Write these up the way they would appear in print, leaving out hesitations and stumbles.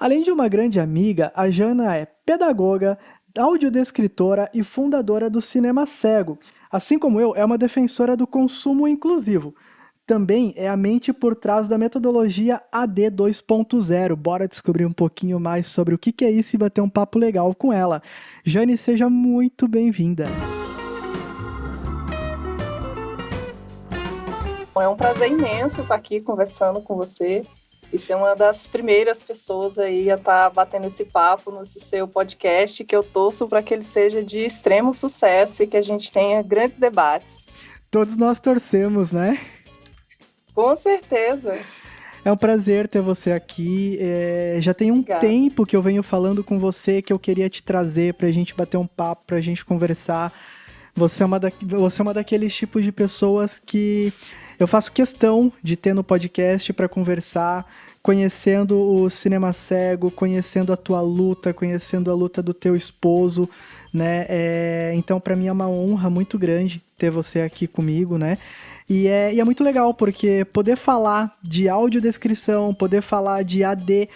Além de uma grande amiga, a Jana é pedagoga, audiodescritora e fundadora do Cinema Cego. Assim como eu, é uma defensora do consumo inclusivo. Também é a mente por trás da metodologia AD 2.0. Bora descobrir um pouquinho mais sobre o que é isso e bater um papo legal com ela. Jane, seja muito bem-vinda. É um prazer imenso estar aqui conversando com você e ser uma das primeiras pessoas aí a estar batendo esse papo nesse seu podcast, que eu torço para que ele seja de extremo sucesso e que a gente tenha grandes debates. Todos nós torcemos, né? Com certeza. É um prazer ter você aqui. Já tem um Obrigada. tempo que eu venho falando com você que eu queria te trazer pra gente bater um papo, pra gente conversar. Você é uma daqueles tipos de pessoas que eu faço questão de ter no podcast pra conversar, conhecendo o Cinema Cego, conhecendo a tua luta, conhecendo a luta do teu esposo, né? Então, pra mim é uma honra muito grande ter você aqui comigo, né? E é muito legal, porque poder falar de audiodescrição, poder falar de AD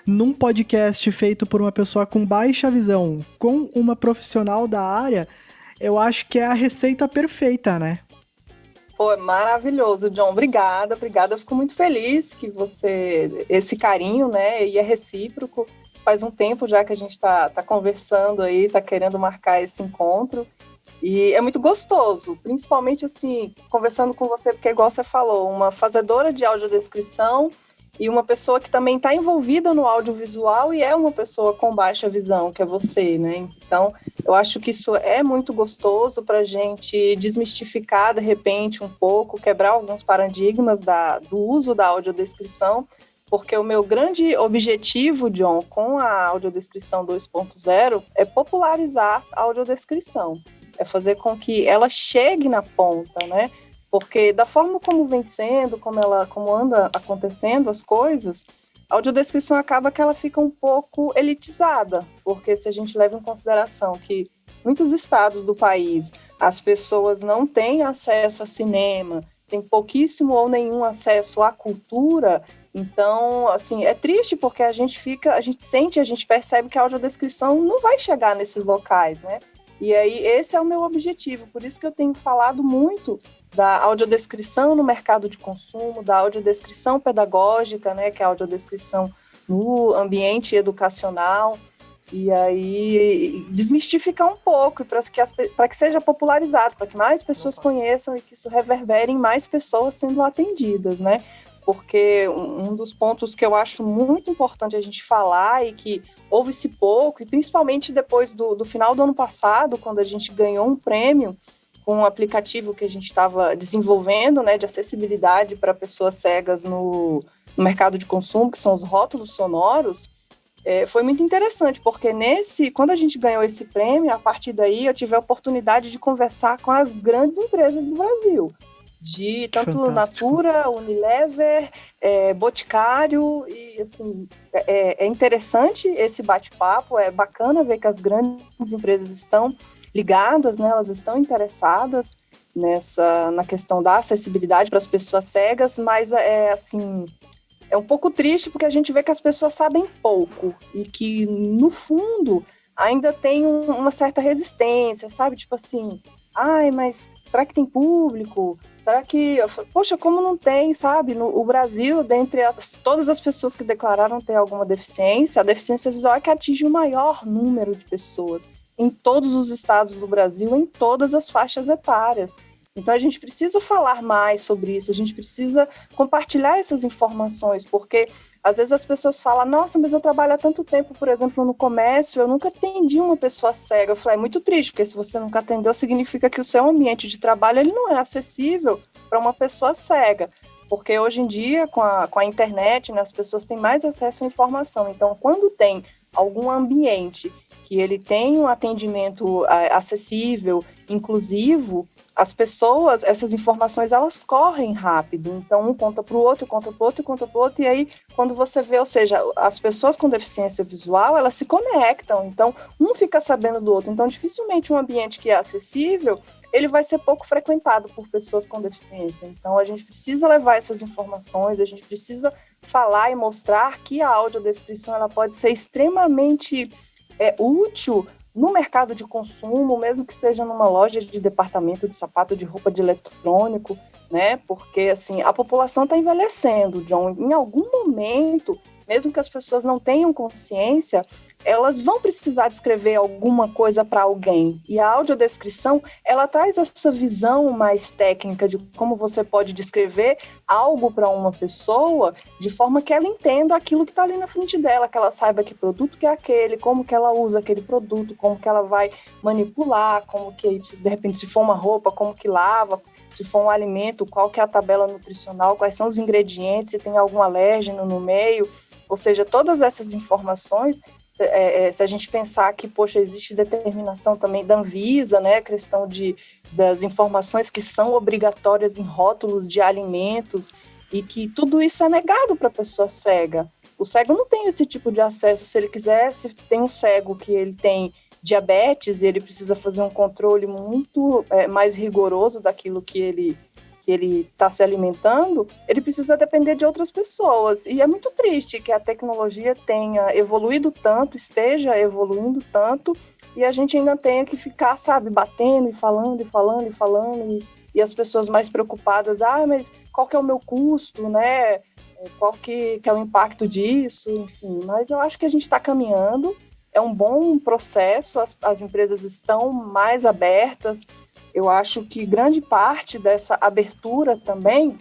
num podcast feito por uma pessoa com baixa visão, com uma profissional da área, eu acho que é a receita perfeita, né? Pô, é maravilhoso, John. Obrigada. Eu fico muito feliz que esse carinho, né, e é recíproco. Faz um tempo já que a gente está conversando aí, está querendo marcar esse encontro. E é muito gostoso, principalmente assim, conversando com você, porque igual você falou, uma fazedora de audiodescrição e uma pessoa que também está envolvida no audiovisual e é uma pessoa com baixa visão, que é você, né? Então, eu acho que isso é muito gostoso para a gente desmistificar, de repente, um pouco, quebrar alguns paradigmas do uso da audiodescrição, porque o meu grande objetivo, John, com a audiodescrição 2.0 é popularizar a audiodescrição, é fazer com que ela chegue na ponta, né? Porque da forma como vem sendo, como anda acontecendo as coisas, a audiodescrição acaba que ela fica um pouco elitizada, porque se a gente leva em consideração que muitos estados do país as pessoas não têm acesso a cinema, têm pouquíssimo ou nenhum acesso à cultura, então, assim, é triste porque a gente percebe que a audiodescrição não vai chegar nesses locais, né? E aí, esse é o meu objetivo, por isso que eu tenho falado muito da audiodescrição no mercado de consumo, da audiodescrição pedagógica, né, que é a audiodescrição no ambiente educacional, e aí desmistificar um pouco para que seja popularizado, para que mais pessoas conheçam e que isso reverbere em mais pessoas sendo atendidas, né? Porque um dos pontos que eu acho muito importante a gente falar e que ouve-se pouco, e principalmente depois do final do ano passado, quando a gente ganhou um prêmio com um aplicativo que a gente estava desenvolvendo, né, de acessibilidade para pessoas cegas no mercado de consumo, que são os rótulos sonoros, foi muito interessante, porque quando a gente ganhou esse prêmio, a partir daí eu tive a oportunidade de conversar com as grandes empresas do Brasil, de tanto Natura, Unilever, Boticário, e assim, é interessante esse bate-papo, é bacana ver que as grandes empresas estão ligadas, né, elas estão interessadas na questão da acessibilidade para as pessoas cegas, mas assim, é um pouco triste porque a gente vê que as pessoas sabem pouco e que, no fundo, ainda tem uma certa resistência, sabe? Tipo assim, ai, mas será que tem público? Será que... Poxa, como não tem, sabe? O Brasil, dentre todas as pessoas que declararam ter alguma deficiência, a deficiência visual é que atinge o maior número de pessoas em todos os estados do Brasil, em todas as faixas etárias. Então, a gente precisa falar mais sobre isso, a gente precisa compartilhar essas informações, porque às vezes as pessoas falam, nossa, mas eu trabalho há tanto tempo, por exemplo, no comércio, eu nunca atendi uma pessoa cega. Eu falei, é muito triste, porque se você nunca atendeu, significa que o seu ambiente de trabalho ele não é acessível para uma pessoa cega, porque hoje em dia, com a internet, né, as pessoas têm mais acesso à informação. Então, quando tem algum ambiente que ele tem um atendimento acessível, inclusivo, as pessoas, essas informações, elas correm rápido. Então, um conta para o outro, conta para o outro, conta para o outro, e aí, quando você vê, ou seja, as pessoas com deficiência visual, elas se conectam, então, um fica sabendo do outro. Então, dificilmente um ambiente que é acessível, ele vai ser pouco frequentado por pessoas com deficiência. Então, a gente precisa levar essas informações, a gente precisa falar e mostrar que a audiodescrição ela pode ser extremamente útil no mercado de consumo, mesmo que seja numa loja de departamento de sapato, de roupa, de eletrônico, né? Porque assim, a população está envelhecendo, John. Em algum momento, mesmo que as pessoas não tenham consciência, elas vão precisar descrever alguma coisa para alguém. E a audiodescrição, ela traz essa visão mais técnica de como você pode descrever algo para uma pessoa de forma que ela entenda aquilo que está ali na frente dela, que ela saiba que produto que é aquele, como que ela usa aquele produto, como que ela vai manipular, como que, de repente, se for uma roupa, como que lava, se for um alimento, qual que é a tabela nutricional, quais são os ingredientes, se tem algum alérgeno no meio. Ou seja, todas essas informações, se a gente pensar que, poxa, existe determinação também da Anvisa, né, a questão das informações que são obrigatórias em rótulos de alimentos, e que tudo isso é negado para a pessoa cega. O cego não tem esse tipo de acesso. Se ele quiser, se tem um cego que ele tem diabetes e ele precisa fazer um controle muito mais rigoroso daquilo que ele está se alimentando, ele precisa depender de outras pessoas. E é muito triste que a tecnologia tenha evoluído tanto, esteja evoluindo tanto, e a gente ainda tenha que ficar, sabe, batendo e falando, e as pessoas mais preocupadas, mas qual que é o meu custo, né? Qual que é o impacto disso, enfim. Mas eu acho que a gente está caminhando, é um bom processo, as empresas estão mais abertas. Eu acho que grande parte dessa abertura também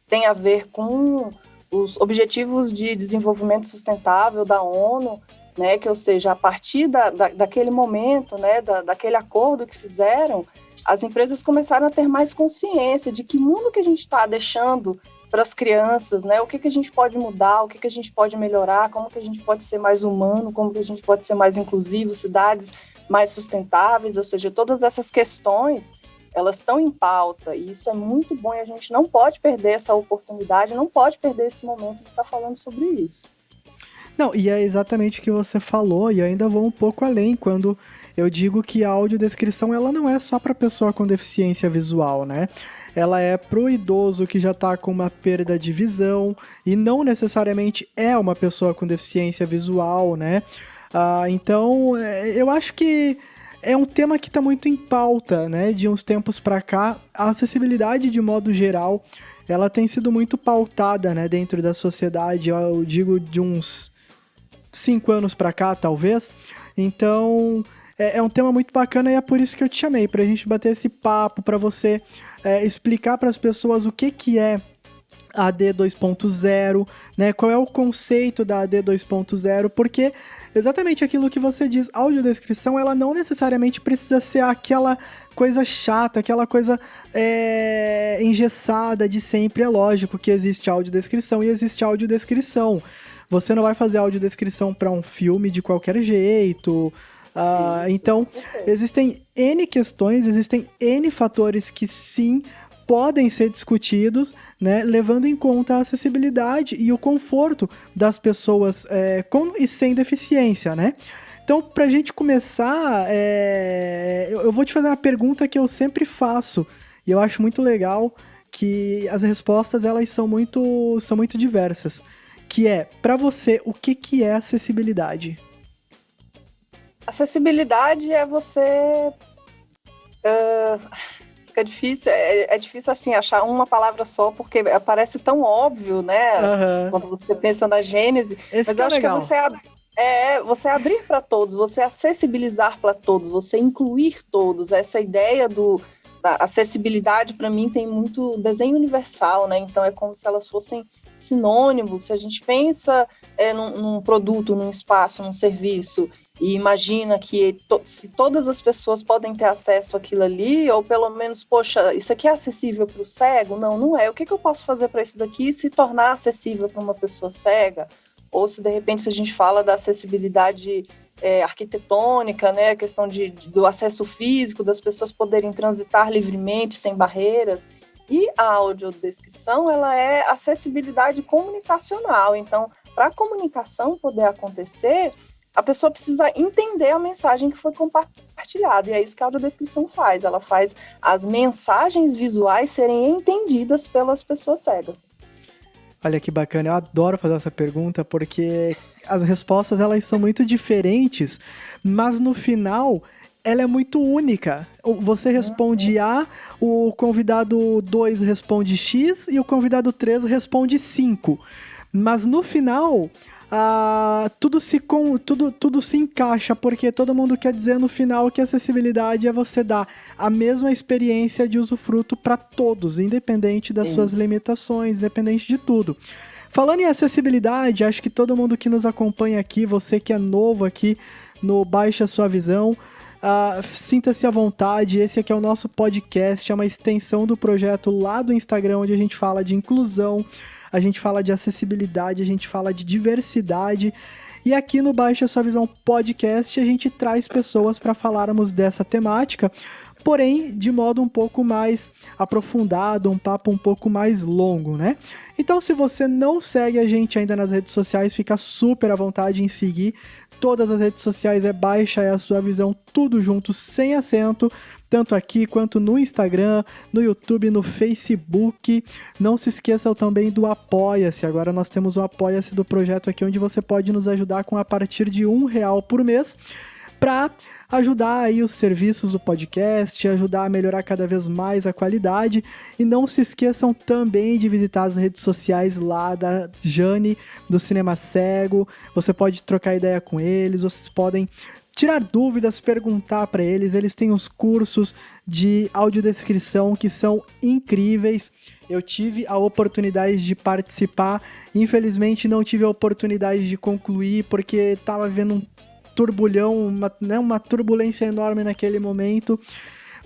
tem a ver com os Objetivos de Desenvolvimento Sustentável da ONU, né, que, ou seja, a partir daquele momento, né, daquele acordo que fizeram, as empresas começaram a ter mais consciência de que mundo que a gente está deixando para as crianças, né, o que a gente pode mudar, o que a gente pode melhorar, como que a gente pode ser mais humano, como que a gente pode ser mais inclusivo, cidades mais sustentáveis, ou seja, todas essas questões, elas estão em pauta, e isso é muito bom, e a gente não pode perder essa oportunidade, não pode perder esse momento de estar falando sobre isso. Não, e é exatamente o que você falou, e eu ainda vou um pouco além, quando eu digo que a audiodescrição, ela não é só para pessoa com deficiência visual, né? Ela é pro idoso que já tá com uma perda de visão, e não necessariamente é uma pessoa com deficiência visual, né? Então, eu acho que é um tema que está muito em pauta, né? De uns tempos para cá, a acessibilidade de modo geral, ela tem sido muito pautada, né? Dentro da sociedade, eu digo de uns 5 anos para cá, talvez. Então, é um tema muito bacana e é por isso que eu te chamei, pra gente bater esse papo, para você explicar para as pessoas o que é a AD 2.0, né? Qual é o conceito da AD 2.0, porque exatamente aquilo que você diz, a audiodescrição, ela não necessariamente precisa ser aquela coisa chata, aquela coisa engessada de sempre. É lógico que existe audiodescrição e existe audiodescrição. Você não vai fazer audiodescrição para um filme de qualquer jeito. Então, existem N questões, existem N fatores que sim podem ser discutidos, né, levando em conta a acessibilidade e o conforto das pessoas com e sem deficiência, né? Então, pra gente começar, eu vou te fazer uma pergunta que eu sempre faço, e eu acho muito legal que as respostas, elas são muito diversas, que é, pra você, o que é acessibilidade? Acessibilidade é você... Fica difícil, é difícil assim achar uma palavra só, porque parece tão óbvio, né? Uhum. Quando você pensa na gênese. Mas eu acho que você abrir para todos, você acessibilizar para todos, você incluir todos. Essa ideia da acessibilidade, para mim, tem muito desenho universal, né? Então é como se elas fossem sinônimos. Se a gente pensa num produto, num espaço, num serviço, e imagina que se todas as pessoas podem ter acesso àquilo ali, ou pelo menos, poxa, isso aqui é acessível para o cego? Não, não é. O que eu posso fazer para isso daqui se tornar acessível para uma pessoa cega? Ou se, de repente, se a gente fala da acessibilidade arquitetônica, né, a questão do acesso físico, das pessoas poderem transitar livremente, sem barreiras. E a audiodescrição, ela é acessibilidade comunicacional. Então, para a comunicação poder acontecer, a pessoa precisa entender a mensagem que foi compartilhada, e é isso que a audiodescrição faz. Ela faz as mensagens visuais serem entendidas pelas pessoas cegas. Olha que bacana, eu adoro fazer essa pergunta porque as respostas elas são muito diferentes, mas no final ela é muito única. Você responde A, o convidado 2 responde X e o convidado 3 responde 5. Mas no final, tudo se encaixa, porque todo mundo quer dizer no final que acessibilidade é você dar a mesma experiência de usufruto para todos, independente das suas limitações, independente de tudo. Falando em acessibilidade, acho que todo mundo que nos acompanha aqui, você que é novo aqui no Baixa Sua Visão, sinta-se à vontade. Esse aqui é o nosso podcast, é uma extensão do projeto lá do Instagram, onde a gente fala de inclusão, a gente fala de acessibilidade, a gente fala de diversidade. E aqui no Baixa Sua Visão Podcast a gente traz pessoas para falarmos dessa temática, porém de modo um pouco mais aprofundado, um papo um pouco mais longo, né? Então, se você não segue a gente ainda nas redes sociais, fica super à vontade em seguir. Todas as redes sociais é Baixa a Sua Visão, tudo junto, sem acento, tanto aqui quanto no Instagram, no YouTube, no Facebook. Não se esqueçam também do Apoia-se. Agora nós temos o Apoia-se do projeto aqui, onde você pode nos ajudar com a partir de R$1 por mês, para ajudar aí os serviços do podcast, ajudar a melhorar cada vez mais a qualidade. E não se esqueçam também de visitar as redes sociais lá da Jane, do Cinema Cego. Você pode trocar ideia com eles, vocês podem tirar dúvidas, perguntar para eles. Eles têm os cursos de audiodescrição que são incríveis. Eu tive a oportunidade de participar, infelizmente não tive a oportunidade de concluir, porque estava vivendo um turbulhão, uma turbulência enorme naquele momento,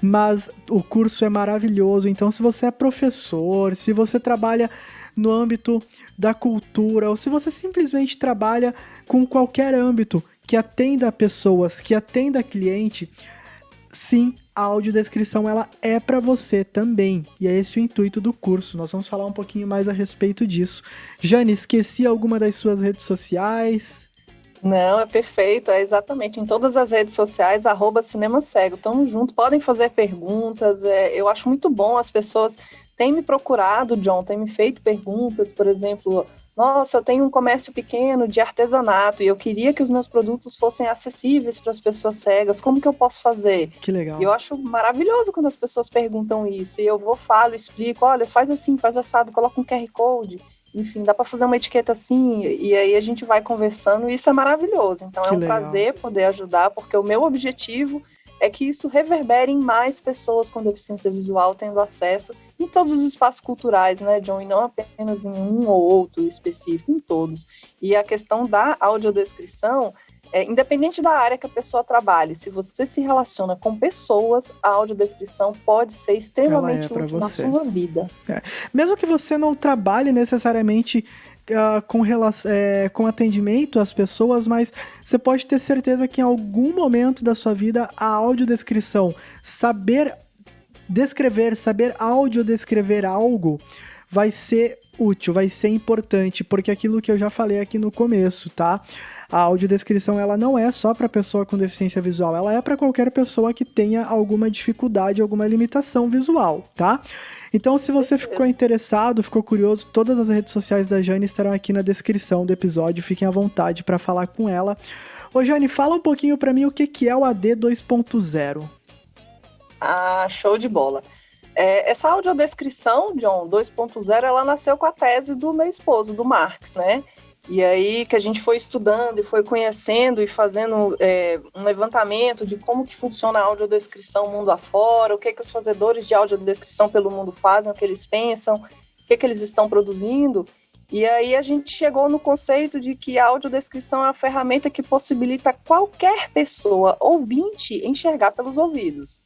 mas o curso é maravilhoso. Então, se você é professor, se você trabalha no âmbito da cultura, ou se você simplesmente trabalha com qualquer âmbito que atenda pessoas, que atenda cliente, sim, a audiodescrição ela é para você também, e é esse o intuito do curso. Nós vamos falar um pouquinho mais a respeito disso. Jane, esqueci alguma das suas redes sociais? Não, é perfeito, é exatamente, em todas as redes sociais, @Cinema Cego, tamo junto, podem fazer perguntas, eu acho muito bom, as pessoas têm me procurado, John, têm me feito perguntas, por exemplo, nossa, eu tenho um comércio pequeno de artesanato e eu queria que os meus produtos fossem acessíveis para as pessoas cegas, como que eu posso fazer? Que legal. E eu acho maravilhoso quando as pessoas perguntam isso, e eu falo, explico, olha, faz assim, faz assado, coloca um QR Code, enfim, dá para fazer uma etiqueta assim, e aí a gente vai conversando, e isso é maravilhoso. Então é um prazer poder ajudar, porque o meu objetivo é que isso reverbere em mais pessoas com deficiência visual tendo acesso em todos os espaços culturais, né, John? E não apenas em um ou outro específico, em todos. E a questão da audiodescrição, independente da área que a pessoa trabalhe, se você se relaciona com pessoas, a audiodescrição pode ser extremamente útil na sua vida. Mesmo que você não trabalhe necessariamente com atendimento às pessoas, mas você pode ter certeza que em algum momento da sua vida a audiodescrição, saber descrever, saber audiodescrever algo, vai ser útil, vai ser importante, porque aquilo que eu já falei aqui no começo, tá? A audiodescrição, ela não é só para pessoa com deficiência visual, ela é para qualquer pessoa que tenha alguma dificuldade, alguma limitação visual, tá? Então, se você ficou interessado, ficou curioso, todas as redes sociais da Jane estarão aqui na descrição do episódio, fiquem à vontade para falar com ela. Ô Jane, fala um pouquinho para mim o que é o AD 2.0. Show de bola. Essa audiodescrição, John, 2.0, ela nasceu com a tese do meu esposo, do Marx, né? E aí que a gente foi estudando e foi conhecendo e fazendo um levantamento de como que funciona a audiodescrição mundo afora, o que os fazedores de audiodescrição pelo mundo fazem, o que eles pensam, o que eles estão produzindo. E aí a gente chegou no conceito de que a audiodescrição é uma ferramenta que possibilita qualquer pessoa ouvinte enxergar pelos ouvidos.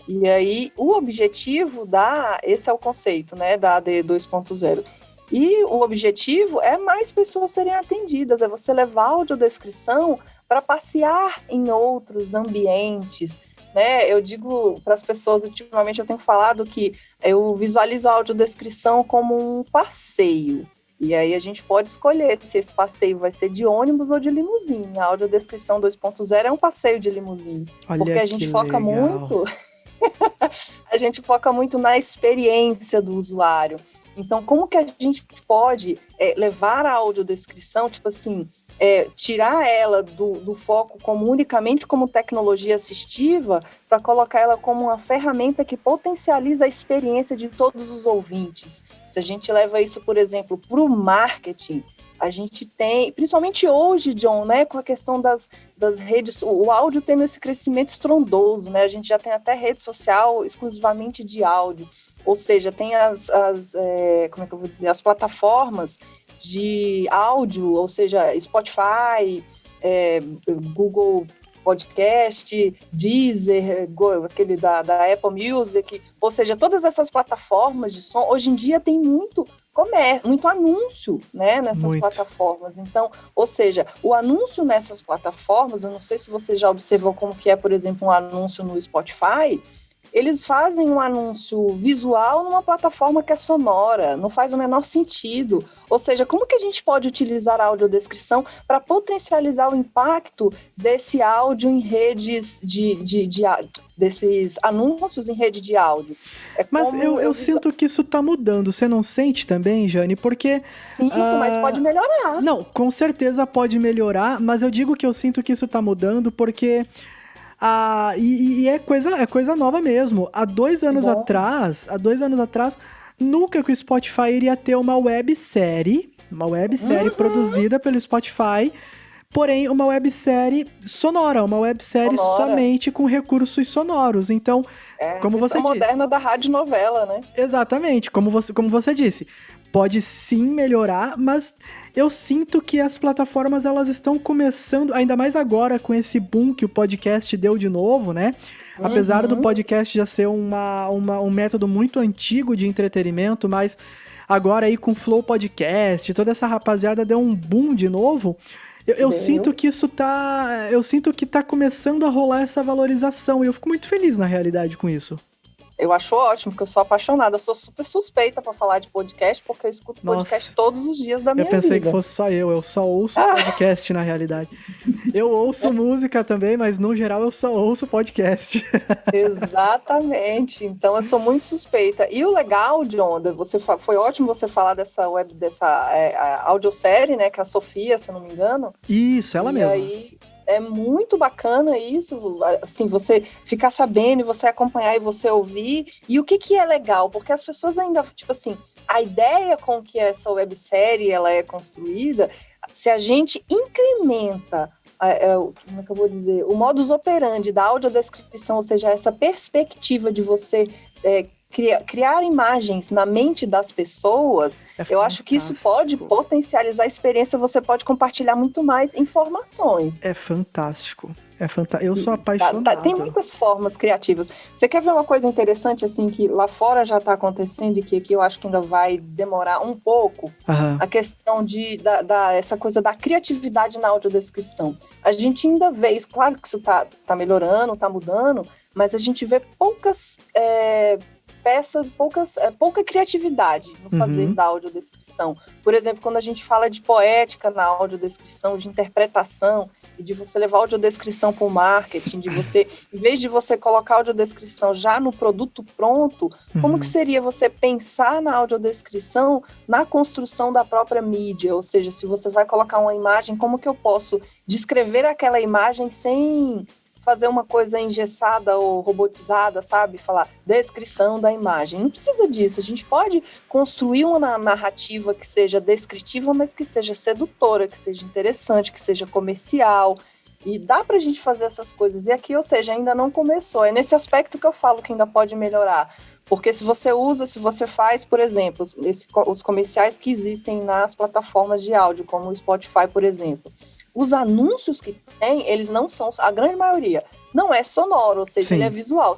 E aí o objetivo esse é o conceito, né, da AD 2.0. E o objetivo é mais pessoas serem atendidas, é você levar a audiodescrição para passear em outros ambientes, né? Eu digo para as pessoas, ultimamente eu tenho falado que eu visualizo a audiodescrição como um passeio. E aí a gente pode escolher se esse passeio vai ser de ônibus ou de limusine. A audiodescrição 2.0 é um passeio de limusine. Olha, porque a gente foca muito... a gente foca muito na experiência do usuário. Então, como que a gente pode levar a audiodescrição, tipo assim, tirar ela do foco unicamente como tecnologia assistiva para colocar ela como uma ferramenta que potencializa a experiência de todos os ouvintes. Se a gente leva isso, por exemplo, para o marketing, a gente tem, principalmente hoje, John, né, com a questão das redes, o áudio tendo esse crescimento estrondoso, né, a gente já tem até rede social exclusivamente de áudio, ou seja, tem como é que eu vou dizer, as plataformas de áudio, ou seja, Spotify, Google Podcast, Deezer, aquele da Apple Music, ou seja, todas essas plataformas de som, hoje em dia tem muito anúncio, né, nessas plataformas. Então, ou seja, o anúncio nessas plataformas, eu não sei se você já observou como que é, por exemplo, um anúncio no Spotify, eles fazem um anúncio visual numa plataforma que é sonora, não faz o menor sentido. Ou seja, como que a gente pode utilizar a audiodescrição para potencializar o impacto desse áudio em redes desses anúncios em rede de áudio? Mas eu sinto que isso tá mudando. Você não sente também, Jane? Porque... Sinto, mas pode melhorar. Não, com certeza pode melhorar, mas eu digo que eu sinto que isso tá mudando porque... e é coisa nova mesmo. Há 2 anos atrás, nunca que o Spotify iria ter uma websérie produzida pelo Spotify, porém uma websérie sonora, somente com recursos sonoros. Então, como você disse... moderna da radionovela, né? Exatamente, como você disse. Pode sim melhorar, mas eu sinto que as plataformas elas estão começando, ainda mais agora com esse boom que o podcast deu de novo, né? Apesar do podcast já ser um método muito antigo de entretenimento, mas agora aí com o Flow Podcast, toda essa rapaziada deu um boom de novo. Eu sinto que tá começando a rolar essa valorização e eu fico muito feliz na realidade com isso. Eu acho ótimo, porque eu sou apaixonada. Eu sou super suspeita para falar de podcast, porque eu escuto podcast todos os dias da minha vida. Eu pensei que fosse só eu só ouço podcast na realidade. Eu ouço música também, mas no geral eu só ouço podcast. Exatamente. Então eu sou muito suspeita. E o legal, John, foi ótimo você falar dessa audiosérie, né, que é a Sofia, se eu não me engano. Isso, ela mesma. E aí... é muito bacana isso, assim, você ficar sabendo, você acompanhar e você ouvir. E o que é legal? Porque as pessoas ainda, tipo assim, a ideia com que essa websérie ela é construída, se a gente incrementa, como é que eu vou dizer, o modus operandi da audiodescrição, ou seja, essa perspectiva de você criar imagens na mente das pessoas, eu acho que isso pode potencializar a experiência, você pode compartilhar muito mais informações. É fantástico. Eu sou apaixonado. Tem muitas formas criativas. Você quer ver uma coisa interessante, assim, que lá fora já está acontecendo e que aqui eu acho que ainda vai demorar um pouco? A questão essa coisa da criatividade na audiodescrição. A gente ainda vê isso, claro que isso tá melhorando, tá mudando, mas a gente vê poucas... pouca criatividade no fazer da audiodescrição. Por exemplo, quando a gente fala de poética na audiodescrição, de interpretação, e de você levar a audiodescrição para o marketing, de você, em vez de você colocar a audiodescrição já no produto pronto, como que seria você pensar na audiodescrição na construção da própria mídia? Ou seja, se você vai colocar uma imagem, como que eu posso descrever aquela imagem sem fazer uma coisa engessada ou robotizada, sabe? Falar descrição da imagem. Não precisa disso. A gente pode construir uma narrativa que seja descritiva, mas que seja sedutora, que seja interessante, que seja comercial. E dá pra gente fazer essas coisas. E aqui, ou seja, ainda não começou. É nesse aspecto que eu falo que ainda pode melhorar. Porque se você faz, por exemplo, os comerciais que existem nas plataformas de áudio, como o Spotify, por exemplo, os anúncios que tem, eles não são, a grande maioria, não é sonoro, ou seja, ele é visual.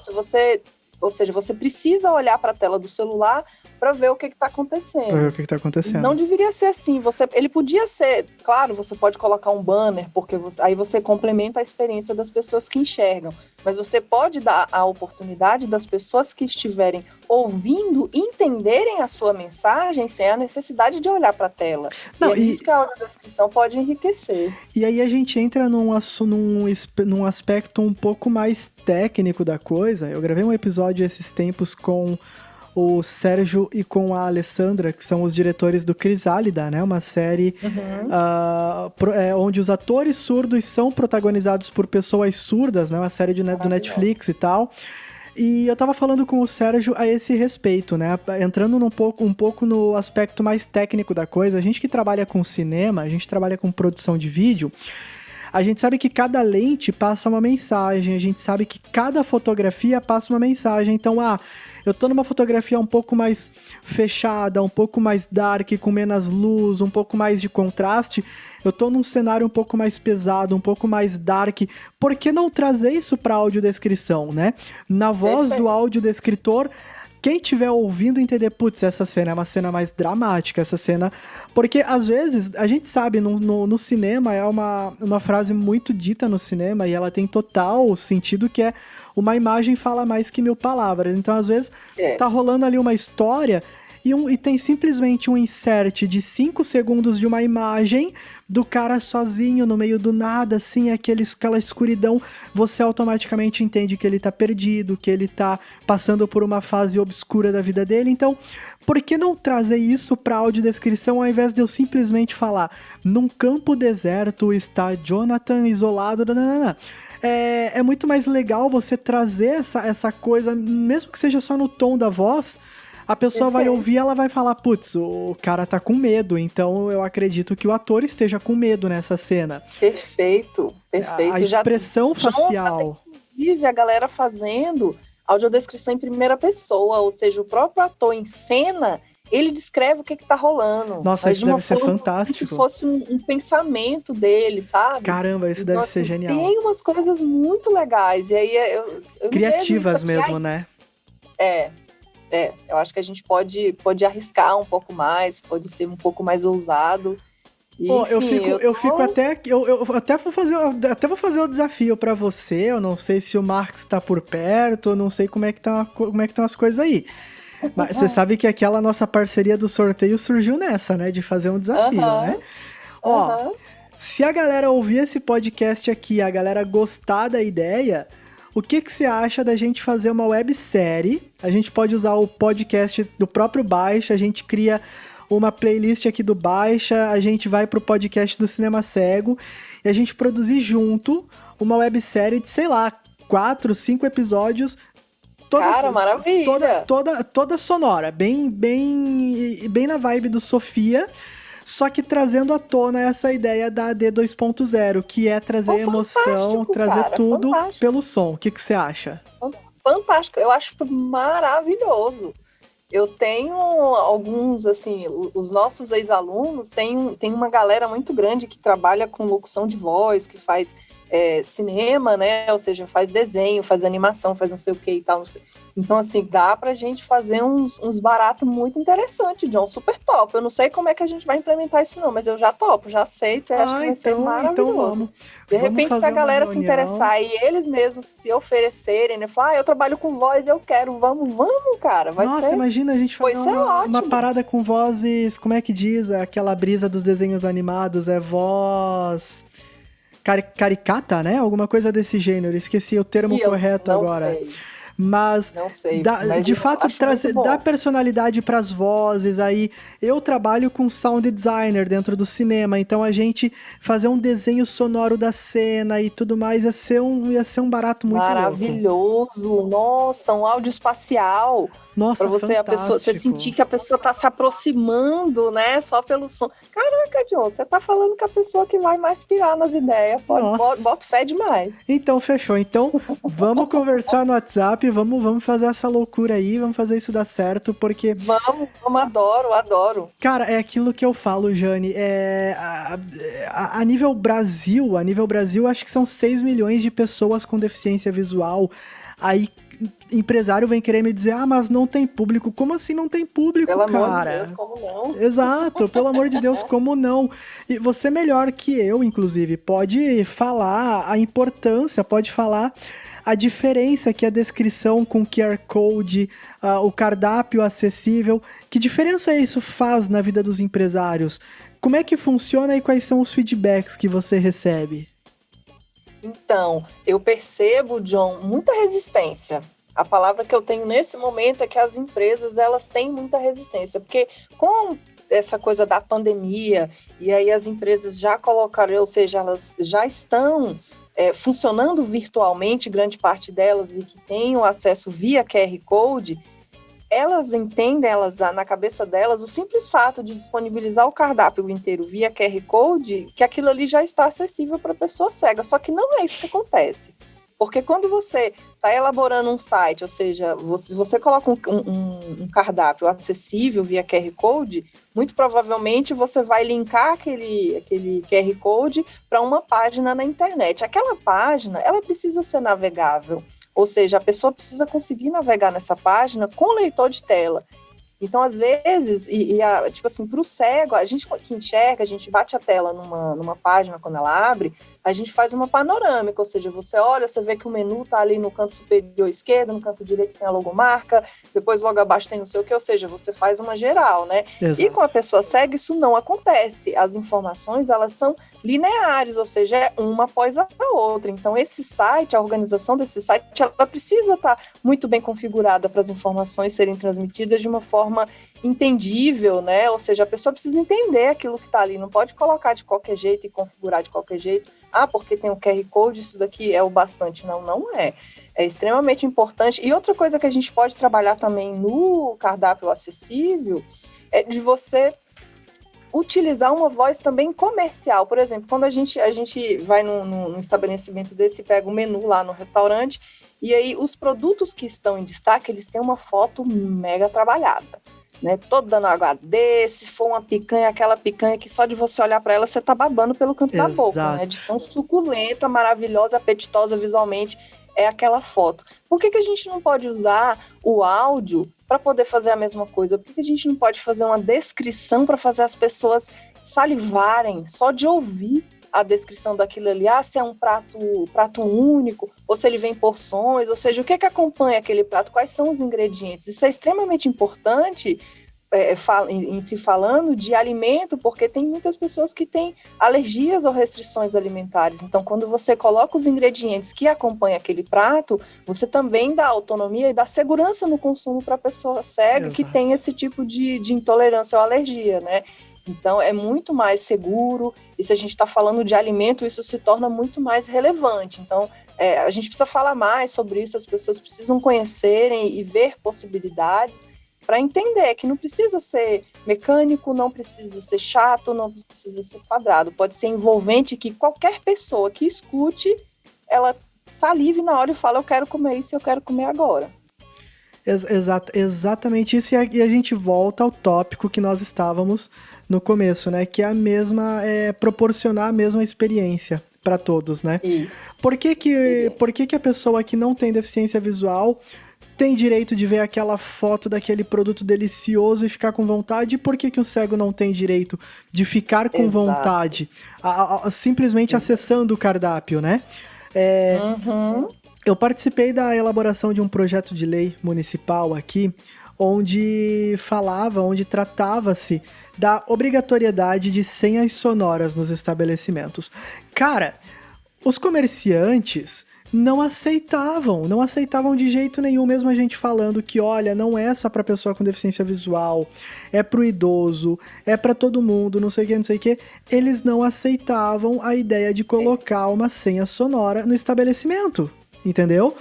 Ou seja, você precisa olhar para a tela do celular para ver o que está acontecendo. Não deveria ser assim. Ele podia ser, claro, você pode colocar um banner, porque aí você complementa a experiência das pessoas que enxergam. Mas você pode dar a oportunidade das pessoas que estiverem ouvindo entenderem a sua mensagem sem a necessidade de olhar para a tela. Isso que a audiodescrição pode enriquecer. E aí a gente entra num aspecto um pouco mais técnico da coisa. Eu gravei um episódio esses tempos com o Sérgio e com a Alessandra, que são os diretores do Crisálida, né? Uma série onde os atores surdos são protagonizados por pessoas surdas, né? Uma série do Netflix e tal. E eu tava falando com o Sérgio a esse respeito, né? Entrando um pouco no aspecto mais técnico da coisa, a gente que trabalha com cinema, a gente trabalha com produção de vídeo, a gente sabe que cada lente passa uma mensagem, a gente sabe que cada fotografia passa uma mensagem. Então, eu tô numa fotografia um pouco mais fechada, um pouco mais dark, com menos luz, um pouco mais de contraste. Eu tô num cenário um pouco mais pesado, um pouco mais dark. Por que não trazer isso pra audiodescrição, né? Na voz do audiodescritor, quem estiver ouvindo entender, putz, essa cena é uma cena mais dramática, essa cena... Porque, às vezes, a gente sabe, no cinema, é uma frase muito dita no cinema, e ela tem total sentido, que é uma imagem fala mais que 1000 palavras. Então, às vezes, tá rolando ali uma história... E tem simplesmente um insert de 5 segundos de uma imagem do cara sozinho no meio do nada, assim, aquela escuridão. Você automaticamente entende que ele tá perdido, que ele tá passando por uma fase obscura da vida dele. Então, por que não trazer isso pra audiodescrição ao invés de eu simplesmente falar: num campo deserto está Jonathan isolado, nananana. É muito mais legal você trazer essa coisa, mesmo que seja só no tom da voz. A pessoa vai ouvir, ela vai falar, putz, o cara tá com medo, então eu acredito que o ator esteja com medo nessa cena. Perfeito. A expressão facial. Inclusive, a galera fazendo audiodescrição em primeira pessoa, ou seja, o próprio ator em cena, ele descreve o que tá rolando. Nossa, isso deve ser fantástico. Como se fosse um pensamento dele, sabe? Caramba, isso então, deve ser genial. Tem umas coisas muito legais, e aí eu criativas mesmo, né? Eu acho que a gente pode arriscar um pouco mais, pode ser um pouco mais ousado. E, enfim, eu fico até... Eu até vou fazer o desafio pra você. Eu não sei se o Marcos tá por perto, eu não sei como é que estão as coisas aí. Mas você sabe que aquela nossa parceria do sorteio surgiu nessa, né? De fazer um desafio, né? Se a galera ouvir esse podcast aqui, a galera gostar da ideia... O que você acha da gente fazer uma websérie? A gente pode usar o podcast do próprio Baixa, a gente cria uma playlist aqui do Baixa, a gente vai pro podcast do Cinema Cego e a gente produzir junto uma websérie de, sei lá, 4, 5 episódios. Cara, maravilha! Toda sonora, bem na vibe do Sofia. Só que trazendo à tona essa ideia da AD 2.0, que é trazer emoção, trazer tudo pelo som. O que você acha? Fantástico, eu acho maravilhoso. Eu tenho alguns, assim, os nossos ex-alunos, tem uma galera muito grande que trabalha com locução de voz, que faz cinema, né? Ou seja, faz desenho, faz animação, faz não sei o que e tal. Então, assim, dá pra gente fazer uns baratos muito interessantes, John, super top. Eu não sei como é que a gente vai implementar isso não, mas eu já topo, já aceito, eu acho que vai ser maravilhoso. Então vamos. De repente, se a galera se interessar e eles mesmos se oferecerem, né? Falar, eu trabalho com voz, eu quero, vamos, cara. Nossa, imagina a gente fazer uma parada com vozes, como é que diz? Aquela brisa dos desenhos animados, voz... Caricata, né? Alguma coisa desse gênero. Esqueci o termo correto agora. Sei. Mas, de fato, dar personalidade para as vozes. Aí eu trabalho com sound designer dentro do cinema, então a gente fazer um desenho sonoro da cena e tudo mais ia ser um barato muito maravilhoso. Louco. Nossa, um áudio espacial. Nossa, pra você sentir que a pessoa tá se aproximando, né? Só pelo som. Caraca, John, você tá falando com a pessoa que vai mais pirar nas ideias. Bota fé demais. Então, fechou. Então, vamos conversar no WhatsApp, vamos fazer essa loucura aí, vamos fazer isso dar certo, porque... Vamos, adoro. Cara, é aquilo que eu falo, Jane, a nível Brasil, acho que são 6 milhões de pessoas com deficiência visual. Aí, empresário vem querer me dizer, mas não tem público. Como assim não tem público, cara? Pelo amor de Deus, como não? Exato, pelo amor de Deus, como não? E você melhor que eu, inclusive, pode falar a importância, pode falar a diferença que a descrição com QR Code, o cardápio acessível, que diferença isso faz na vida dos empresários? Como é que funciona e quais são os feedbacks que você recebe? Então, eu percebo, John, muita resistência. A palavra que eu tenho nesse momento é que as empresas, elas têm muita resistência, porque com essa coisa da pandemia, e aí as empresas já colocaram, ou seja, elas já estão funcionando virtualmente, grande parte delas, e que têm o acesso via QR Code, elas entendem, na cabeça delas, o simples fato de disponibilizar o cardápio inteiro via QR Code, que aquilo ali já está acessível para a pessoa cega. Só que não é isso que acontece. Porque quando você está elaborando um site, ou seja, você coloca um cardápio acessível via QR Code, muito provavelmente você vai linkar aquele QR Code para uma página na internet. Aquela página, ela precisa ser navegável. Ou seja, a pessoa precisa conseguir navegar nessa página com leitor de tela. Então, às vezes, tipo assim, para o cego, a gente que enxerga, a gente bate a tela numa página quando ela abre, a gente faz uma panorâmica, ou seja, você olha, você vê que o menu está ali no canto superior esquerdo, no canto direito tem a logomarca, depois logo abaixo tem não sei o que, ou seja, você faz uma geral, né? Exato. E com a pessoa cega isso não acontece. As informações, elas são lineares, ou seja, é uma após a outra. Então, esse site, a organização desse site, ela precisa estar muito bem configurada para as informações serem transmitidas de uma forma entendível, né? Ou seja, a pessoa precisa entender aquilo que está ali, não pode colocar de qualquer jeito e configurar de qualquer jeito. Ah, porque tem o QR Code, isso daqui é o bastante. Não, não é. É extremamente importante. E outra coisa que a gente pode trabalhar também no cardápio acessível é de você utilizar uma voz também comercial. Por exemplo, quando a gente vai num estabelecimento desse e pega o menu lá no restaurante, e aí os produtos que estão em destaque, eles têm uma foto mega trabalhada, né? Todo dando HD, se for uma picanha, aquela picanha que só de você olhar para ela, você tá babando pelo canto da boca, né? De tão suculenta, maravilhosa, apetitosa visualmente, é aquela foto. Por que a gente não pode usar o áudio para poder fazer a mesma coisa? Por que a gente não pode fazer uma descrição para fazer as pessoas salivarem só de ouvir a descrição daquilo ali? Ah, se é um prato único, ou se ele vem em porções, ou seja, o que acompanha aquele prato, quais são os ingredientes. Isso é extremamente importante em se falando de alimento, porque tem muitas pessoas que têm alergias ou restrições alimentares. Então, quando você coloca os ingredientes que acompanham aquele prato, você também dá autonomia e dá segurança no consumo para a pessoa cega. Exato. Que tem esse tipo de intolerância ou alergia, né? Então, é muito mais seguro, e se a gente está falando de alimento, isso se torna muito mais relevante. Então, a gente precisa falar mais sobre isso, as pessoas precisam conhecerem e ver possibilidades para entender que não precisa ser mecânico, não precisa ser chato, não precisa ser quadrado. Pode ser envolvente, que qualquer pessoa que escute, ela salive na hora e fala, eu quero comer isso, eu quero comer agora. Exatamente isso, e a gente volta ao tópico que nós estávamos no começo, né? Que é a mesma, proporcionar a mesma experiência para todos, né? Isso. Por que a pessoa que não tem deficiência visual tem direito de ver aquela foto daquele produto delicioso e ficar com vontade? E por que o cego não tem direito de ficar com vontade, simplesmente acessando o cardápio, né? Eu participei da elaboração de um projeto de lei municipal aqui, onde tratava-se da obrigatoriedade de senhas sonoras nos estabelecimentos. Cara, os comerciantes não aceitavam de jeito nenhum, mesmo a gente falando que, olha, não é só pra pessoa com deficiência visual, é pro idoso, é pra todo mundo, não sei o que, eles não aceitavam a ideia de colocar uma senha sonora no estabelecimento, entendeu?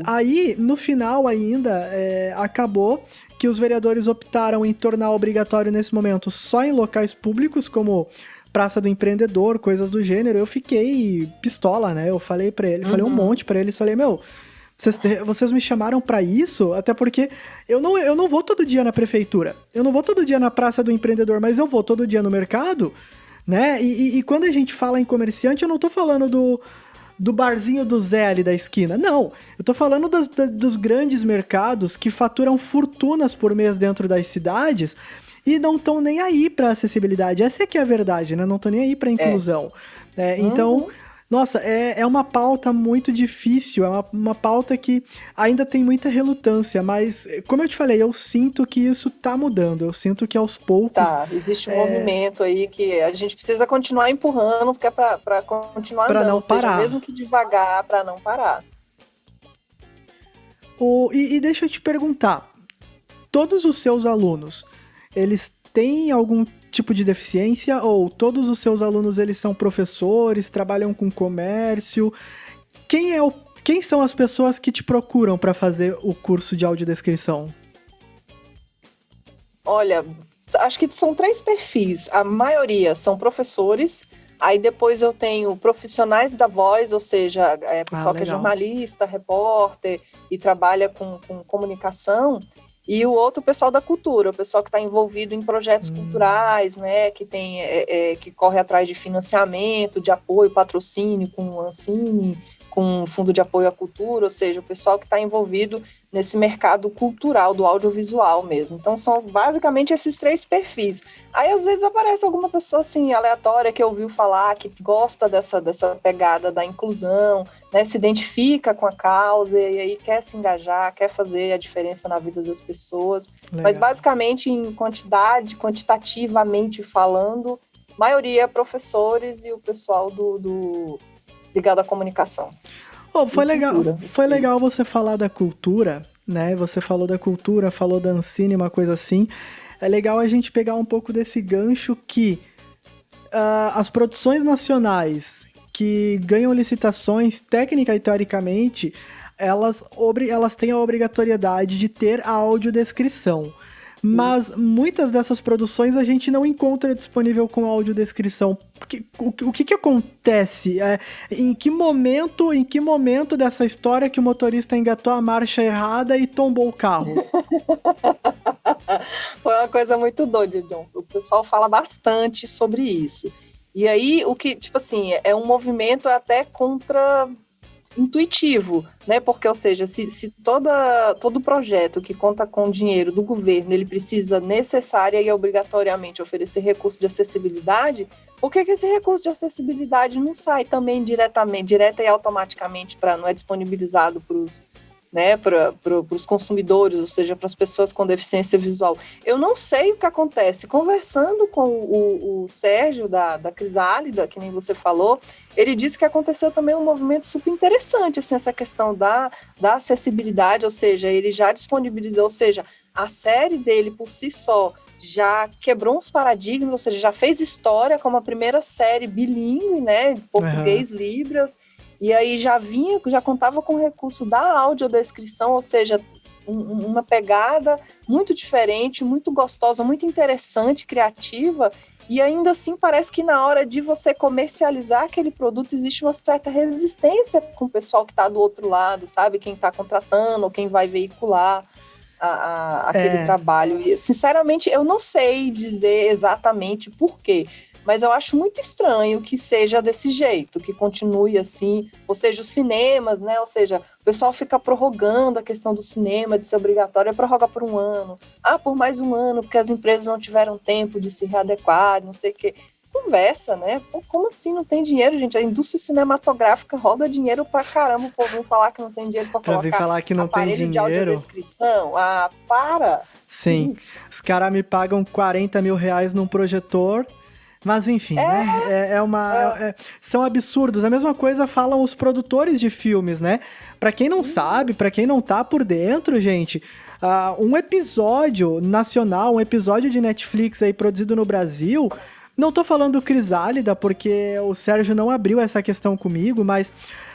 Aí, no final ainda, acabou que os vereadores optaram em tornar obrigatório nesse momento só em locais públicos, como Praça do Empreendedor, coisas do gênero. Eu fiquei pistola, né? Eu falei pra ele, falei um monte pra ele, falei, vocês me chamaram pra isso? Até porque eu não vou todo dia na prefeitura, eu não vou todo dia na Praça do Empreendedor, mas eu vou todo dia no mercado, né? E quando a gente fala em comerciante, eu não tô falando do barzinho do Zé ali da esquina, não. Eu tô falando dos grandes mercados que faturam fortunas por mês dentro das cidades e não estão nem aí pra acessibilidade. Essa é que é a verdade, né? Não estão nem aí pra inclusão. Então, nossa, é uma pauta muito difícil, é uma pauta que ainda tem muita relutância, mas, como eu te falei, eu sinto que isso tá mudando, eu sinto que aos poucos... Existe um movimento aí que a gente precisa continuar empurrando, porque é pra continuar andando, não parar. Mesmo que devagar, pra não parar. E deixa eu te perguntar, todos os seus alunos, eles têm algum tipo de deficiência ou todos os seus alunos eles são professores, trabalham com comércio? Quem são as pessoas que te procuram para fazer o curso de audiodescrição? Olha, acho que são 3 perfis. A maioria são professores. Aí depois eu tenho profissionais da voz, ou seja, pessoal que é jornalista, repórter e trabalha com comunicação. E o outro, o pessoal da cultura, o pessoal que está envolvido em projetos culturais, né, que que corre atrás de financiamento, de apoio, patrocínio com o Ancine, com o Fundo de Apoio à Cultura, ou seja, o pessoal que está envolvido nesse mercado cultural, do audiovisual mesmo. Então, são basicamente esses 3 perfis. Aí, às vezes, aparece alguma pessoa, assim, aleatória, que ouviu falar, que gosta dessa pegada da inclusão, né, se identifica com a causa e aí quer se engajar, quer fazer a diferença na vida das pessoas. Legal. Mas, basicamente, quantitativamente falando, maioria professores e o pessoal ligado à comunicação. Foi legal você falar da cultura, né? Você falou da cultura, falou da Ancine, uma coisa assim. É legal a gente pegar um pouco desse gancho que as produções nacionais que ganham licitações, técnica e teoricamente, elas têm a obrigatoriedade de ter a audiodescrição. Mas muitas dessas produções a gente não encontra disponível com audiodescrição. O que acontece? Em que momento dessa história que o motorista engatou a marcha errada e tombou o carro? Foi uma coisa muito doida, John. O pessoal fala bastante sobre isso. E aí, tipo assim, é um movimento até intuitivo, né? Porque, ou seja, se todo projeto que conta com dinheiro do governo, ele precisa necessária e obrigatoriamente oferecer recurso de acessibilidade, por que esse recurso de acessibilidade não sai também direta e automaticamente não é disponibilizado para os, né, para os consumidores, ou seja, para as pessoas com deficiência visual? Eu não sei o que acontece. Conversando com o Sérgio da Crisálida, que nem você falou, ele disse que aconteceu também um movimento super interessante, assim, essa questão da acessibilidade, ou seja, ele já disponibilizou, ou seja, a série dele por si só já quebrou uns paradigmas, ou seja, já fez história como a primeira série bilíngue, né, português, Libras. E aí já contava com o recurso da audiodescrição, ou seja, uma pegada muito diferente, muito gostosa, muito interessante, criativa, e ainda assim parece que na hora de você comercializar aquele produto existe uma certa resistência com o pessoal que está do outro lado, sabe? Quem está contratando ou quem vai veicular aquele trabalho. E, sinceramente, eu não sei dizer exatamente por quê, mas eu acho muito estranho que seja desse jeito, que continue assim, ou seja, os cinemas, né, ou seja, o pessoal fica prorrogando a questão do cinema, de ser obrigatório, prorroga por 1 ano, por mais 1 ano, porque as empresas não tiveram tempo de se readequar, não sei o quê. Conversa, né? Pô, como assim não tem dinheiro, gente? A indústria cinematográfica roda dinheiro pra caramba, o povo vem falar que não tem dinheiro pra colocar falar que não tem dinheiro. De audiodescrição. Para! Sim, os caras me pagam R$40 mil num projetor. Mas enfim, né? São absurdos. A mesma coisa falam os produtores de filmes, né? Pra quem não sabe, pra quem não tá por dentro, gente, um episódio nacional, um episódio de Netflix aí produzido no Brasil, não tô falando do Crisálida, porque o Sérgio não abriu essa questão comigo, mas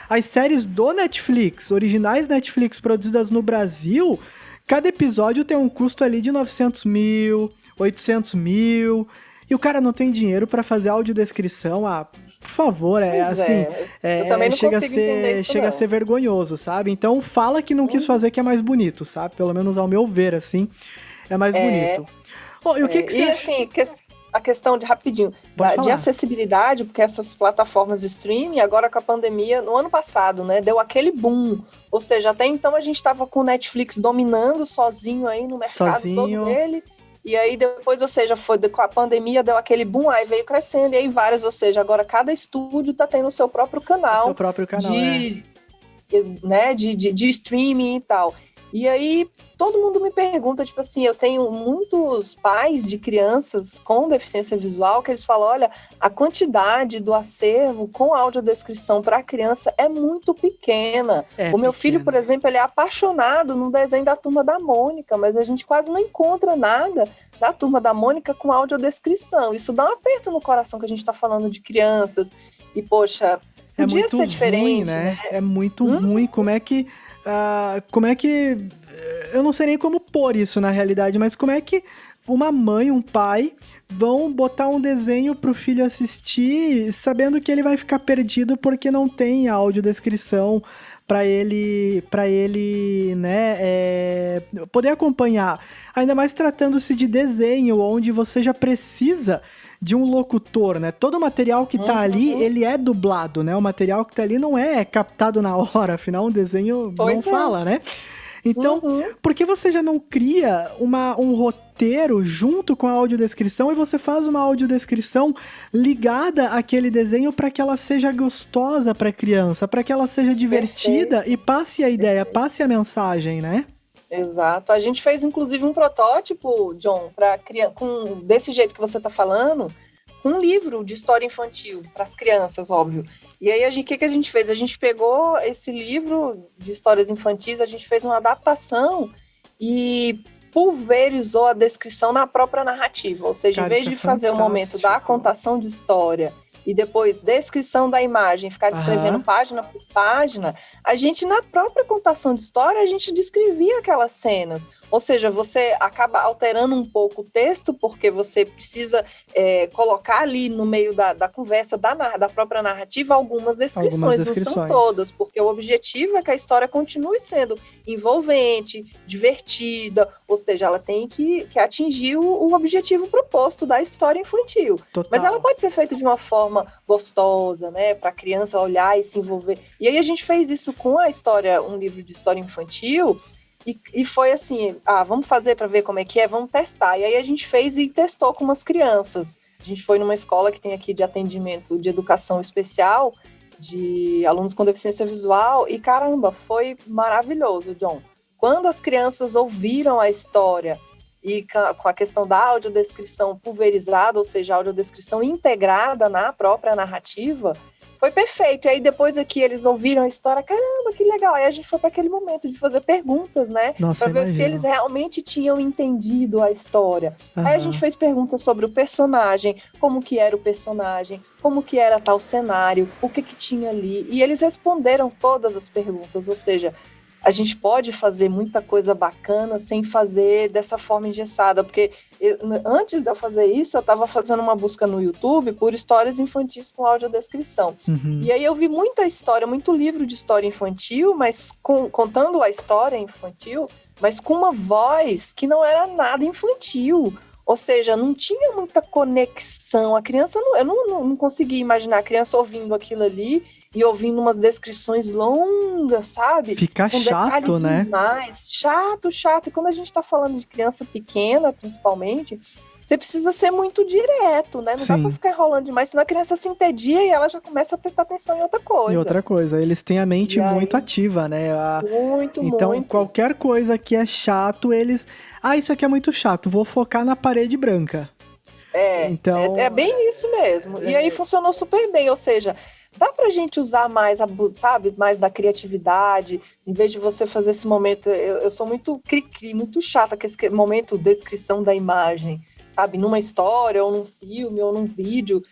as séries do Netflix, originais Netflix produzidas no Brasil, cada episódio tem um custo ali de 900 mil, 800 mil... E o cara não tem dinheiro pra fazer audiodescrição, por favor, eu também não consigo entender isso, chega a ser vergonhoso, sabe? Então fala que não quis fazer que é mais bonito, sabe? Pelo menos ao meu ver, assim, é mais bonito. E o que você acha? Assim, a questão de acessibilidade, porque essas plataformas de streaming, agora com a pandemia, no ano passado, né, deu aquele boom. Ou seja, até então a gente estava com o Netflix dominando sozinho aí no mercado todo dele. E aí depois, ou seja, com a pandemia deu aquele boom, aí veio crescendo, e aí várias, ou seja, agora cada estúdio tá tendo o seu próprio canal. O seu próprio canal, de streaming e tal. E aí, todo mundo me pergunta, tipo assim, eu tenho muitos pais de crianças com deficiência visual que eles falam, olha, a quantidade do acervo com audiodescrição para a criança é muito pequena. O meu filho, por exemplo, ele é apaixonado no desenho da Turma da Mônica, mas a gente quase não encontra nada da Turma da Mônica com audiodescrição. Isso dá um aperto no coração que a gente está falando de crianças. E, poxa, podia ser diferente, ruim, né? É muito ruim. Como é que... eu não sei nem como pôr isso na realidade, mas como é que uma mãe, um pai vão botar um desenho pro filho assistir sabendo que ele vai ficar perdido porque não tem audiodescrição para ele, né, poder acompanhar. Ainda mais tratando-se de desenho, onde você já precisa de um locutor, né? Todo o material que tá ali, ele é dublado, né? O material que tá ali não é captado na hora, afinal um desenho não fala, né? Então, por que você já não cria um roteiro junto com a audiodescrição e você faz uma audiodescrição ligada àquele desenho para que ela seja gostosa para a criança, para que ela seja divertida e passe a ideia, passe a mensagem, né? Exato. A gente fez, inclusive, um protótipo, John, para desse jeito que você está falando, um livro de história infantil para as crianças, óbvio. E aí, o que a gente fez? A gente pegou esse livro de histórias infantis, a gente fez uma adaptação e pulverizou a descrição na própria narrativa. Ou seja, em vez de fazer o momento da contação de história e depois descrição da imagem, ficar descrevendo página por página, a gente, na própria contação de história, a gente descrevia aquelas cenas. Ou seja, você acaba alterando um pouco o texto, porque você precisa colocar ali no meio da conversa, da própria narrativa, algumas descrições. Não são todas, porque o objetivo é que a história continue sendo envolvente, divertida, ou seja, ela tem que atingir o objetivo proposto da história infantil. Total. Mas ela pode ser feita de uma forma gostosa, né, para a criança olhar e se envolver. E aí a gente fez isso com a história, um livro de história infantil, e foi assim, vamos fazer para ver como é que é, vamos testar. E aí a gente fez e testou com umas crianças. A gente foi numa escola que tem aqui de atendimento de educação especial, de alunos com deficiência visual, e caramba, foi maravilhoso, John. Quando as crianças ouviram a história e com a questão da audiodescrição pulverizada, ou seja, a audiodescrição integrada na própria narrativa, foi perfeito. E aí depois aqui eles ouviram a história, caramba, que legal. Aí a gente foi para aquele momento de fazer perguntas, né? Para ver se eles realmente tinham entendido a história. Aí a gente fez perguntas sobre o personagem, como que era o personagem, como que era tal cenário, o que tinha ali. E eles responderam todas as perguntas, ou seja, a gente pode fazer muita coisa bacana sem fazer dessa forma engessada, porque antes de eu fazer isso, eu estava fazendo uma busca no YouTube por histórias infantis com audiodescrição. E aí eu vi muita história, muito livro de história infantil, mas contando a história infantil, mas com uma voz que não era nada infantil. Ou seja, não tinha muita conexão. A criança, eu não conseguia imaginar a criança ouvindo aquilo ali e ouvindo umas descrições longas, sabe? Fica chato, né? Demais. Chato. E quando a gente tá falando de criança pequena, principalmente, você precisa ser muito direto, né? Não dá pra ficar enrolando demais, senão a criança se entedia e ela já começa a prestar atenção em outra coisa. E outra coisa, eles têm a mente muito ativa, né? Então, qualquer coisa que é chato, eles... isso aqui é muito chato, vou focar na parede branca. Então... É bem isso mesmo. E aí funcionou super bem, ou seja... Dá pra gente usar mais, mais da criatividade, em vez de você fazer esse momento... Eu sou muito cri-cri, muito chata com esse momento de descrição da imagem, sabe? Numa história, ou num filme, ou num vídeo.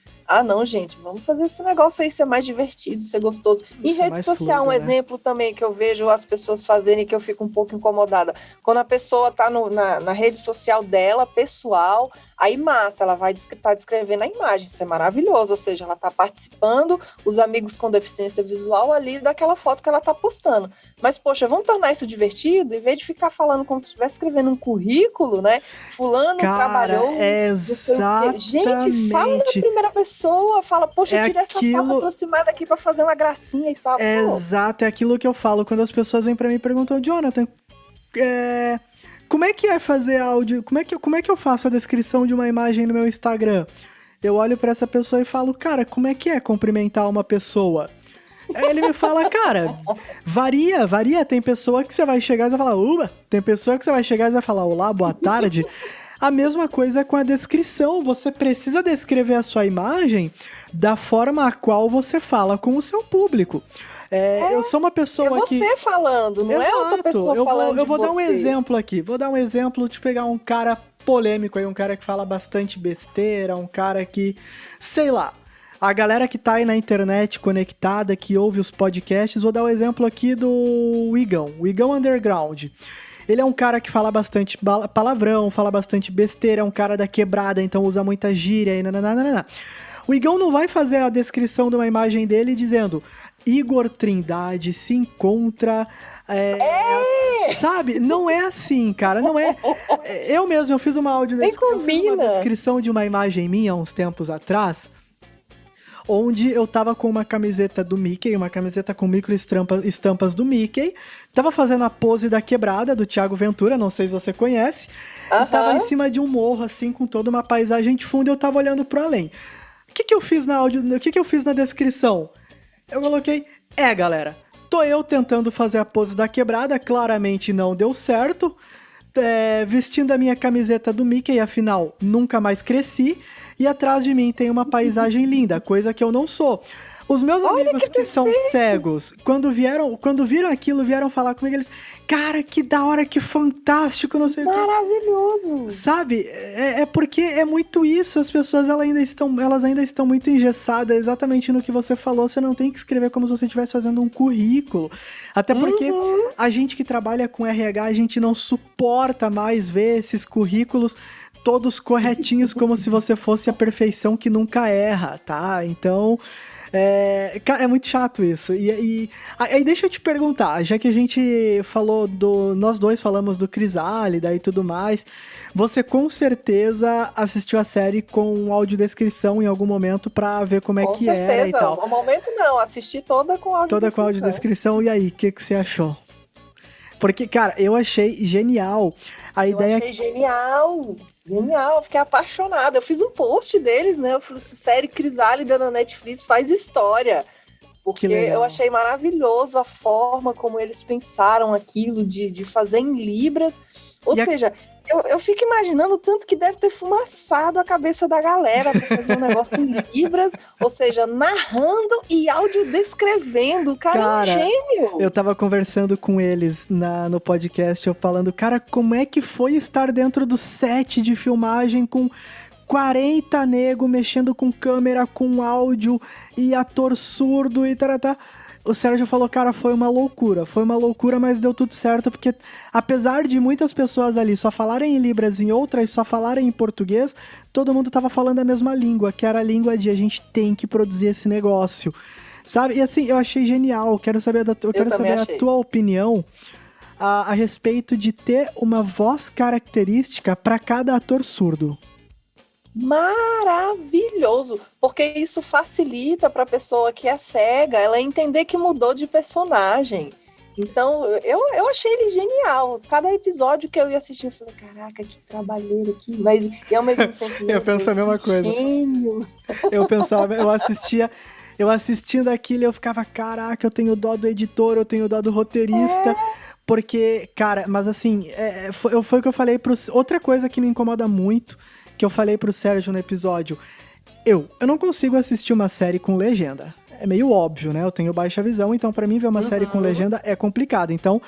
Não, gente, vamos fazer esse negócio aí ser mais divertido, ser gostoso. Em rede social, um exemplo também que eu vejo as pessoas fazerem que eu fico um pouco incomodada. Quando a pessoa tá na rede social dela, pessoal, aí massa, ela vai estar descrevendo a imagem, isso é maravilhoso, ou seja, ela tá participando, os amigos com deficiência visual ali daquela foto que ela tá postando. Mas, poxa, vamos tornar isso divertido, em vez de ficar falando como se estivesse escrevendo um currículo, né? Fulano trabalhou... Exatamente. Gente, fala na primeira pessoa, fala, poxa, tira essa foto aproximada aqui pra fazer uma gracinha e tal. Exato, é aquilo que eu falo quando as pessoas vêm pra mim e perguntam, Jonathan, como é que é fazer áudio? Como é que eu faço a descrição de uma imagem no meu Instagram? Eu olho pra essa pessoa e falo, cara, como é que é cumprimentar uma pessoa? Aí ele me fala, cara, varia. Tem pessoa que você vai chegar e vai falar, uba. Tem pessoa que você vai chegar e vai falar, olá, boa tarde. A mesma coisa com a descrição. Você precisa descrever a sua imagem da forma a qual você fala com o seu público. Eu sou uma pessoa que... É você falando, não é outra pessoa falando Eu vou de dar um você. exemplo aqui. Vou dar um exemplo de pegar um cara polêmico aí, um cara que fala bastante besteira, um cara que... Sei lá. A galera que tá aí na internet conectada, que ouve os podcasts, vou dar o exemplo aqui do Igão. O Igão Underground. Ele é um cara que fala bastante palavrão, fala bastante besteira, é um cara da quebrada, então usa muita gíria e nananana. O Igão não vai fazer a descrição de uma imagem dele dizendo Igor Trindade se encontra... Sabe? Não é assim, cara. Não é... Eu mesmo, eu fiz uma audiodescrição, eu fiz uma descrição de uma imagem minha há uns tempos atrás, onde eu tava com uma camiseta do Mickey, uma camiseta com micro estampas do Mickey, tava fazendo a pose da quebrada do Thiago Ventura, não sei se você conhece, e tava em cima de um morro, assim, com toda uma paisagem de fundo, e eu tava olhando pro além. O que eu fiz na áudio, o que eu fiz na descrição? Eu coloquei, galera, tô eu tentando fazer a pose da quebrada, claramente não deu certo, vestindo a minha camiseta do Mickey, afinal, nunca mais cresci, e atrás de mim tem uma paisagem linda, coisa que eu não sou. Os meus amigos que são cegos, quando viram aquilo, vieram falar comigo, eles... Cara, que da hora, que fantástico, não sei o que. Maravilhoso! Sabe? Porque é muito isso, as pessoas elas ainda estão muito engessadas exatamente no que você falou, você não tem que escrever como se você estivesse fazendo um currículo. Até porque a gente que trabalha com RH, a gente não suporta mais ver esses currículos todos corretinhos, como se você fosse a perfeição que nunca erra, tá? Então... cara, é muito chato isso. E aí deixa eu te perguntar, já que a gente falou nós dois falamos do Crisálida e tudo mais, você com certeza assistiu a série com audiodescrição em algum momento pra ver como é que era e tal. No momento não, assisti toda com audiodescrição. Toda com audiodescrição, e aí, o que você achou? Porque, cara, eu achei genial a ideia... Eu achei genial, fiquei apaixonada. Eu fiz um post deles, né? Eu falei, série Crisálida na Netflix faz história. Porque eu achei maravilhoso a forma como eles pensaram aquilo de fazer em libras. Ou seja, eu fico imaginando o tanto que deve ter fumaçado a cabeça da galera para fazer um negócio em libras, ou seja, narrando e audiodescrevendo. O cara é um gênio. Eu tava conversando com eles no podcast, eu falando, cara, como é que foi estar dentro do set de filmagem com 40 nego mexendo com câmera, com áudio e ator surdo e taratá. O Sérgio falou, cara, foi uma loucura, mas deu tudo certo, porque apesar de muitas pessoas ali só falarem em libras, em outras só falarem em português, todo mundo tava falando a mesma língua, que era a língua de a gente tem que produzir esse negócio, sabe? E assim, eu achei genial, quero saber a tua opinião a respeito de ter uma voz característica para cada ator surdo. Maravilhoso, porque isso facilita para a pessoa que é cega, ela entender que mudou de personagem. Então, eu achei ele genial. Cada episódio que eu ia assistir, eu falei, caraca, que trabalheiro aqui. Mas, e ao mesmo tempo... eu penso a mesma coisa. Gênio. Eu assistindo aquilo, eu ficava, caraca, eu tenho dó do editor, eu tenho dó do roteirista... Porque, cara, mas assim, foi o que eu falei outra coisa que me incomoda muito, que eu falei pro Sérgio no episódio, eu não consigo assistir uma série com legenda. É meio óbvio, né? Eu tenho baixa visão, então pra mim ver uma série com legenda é complicado. Então,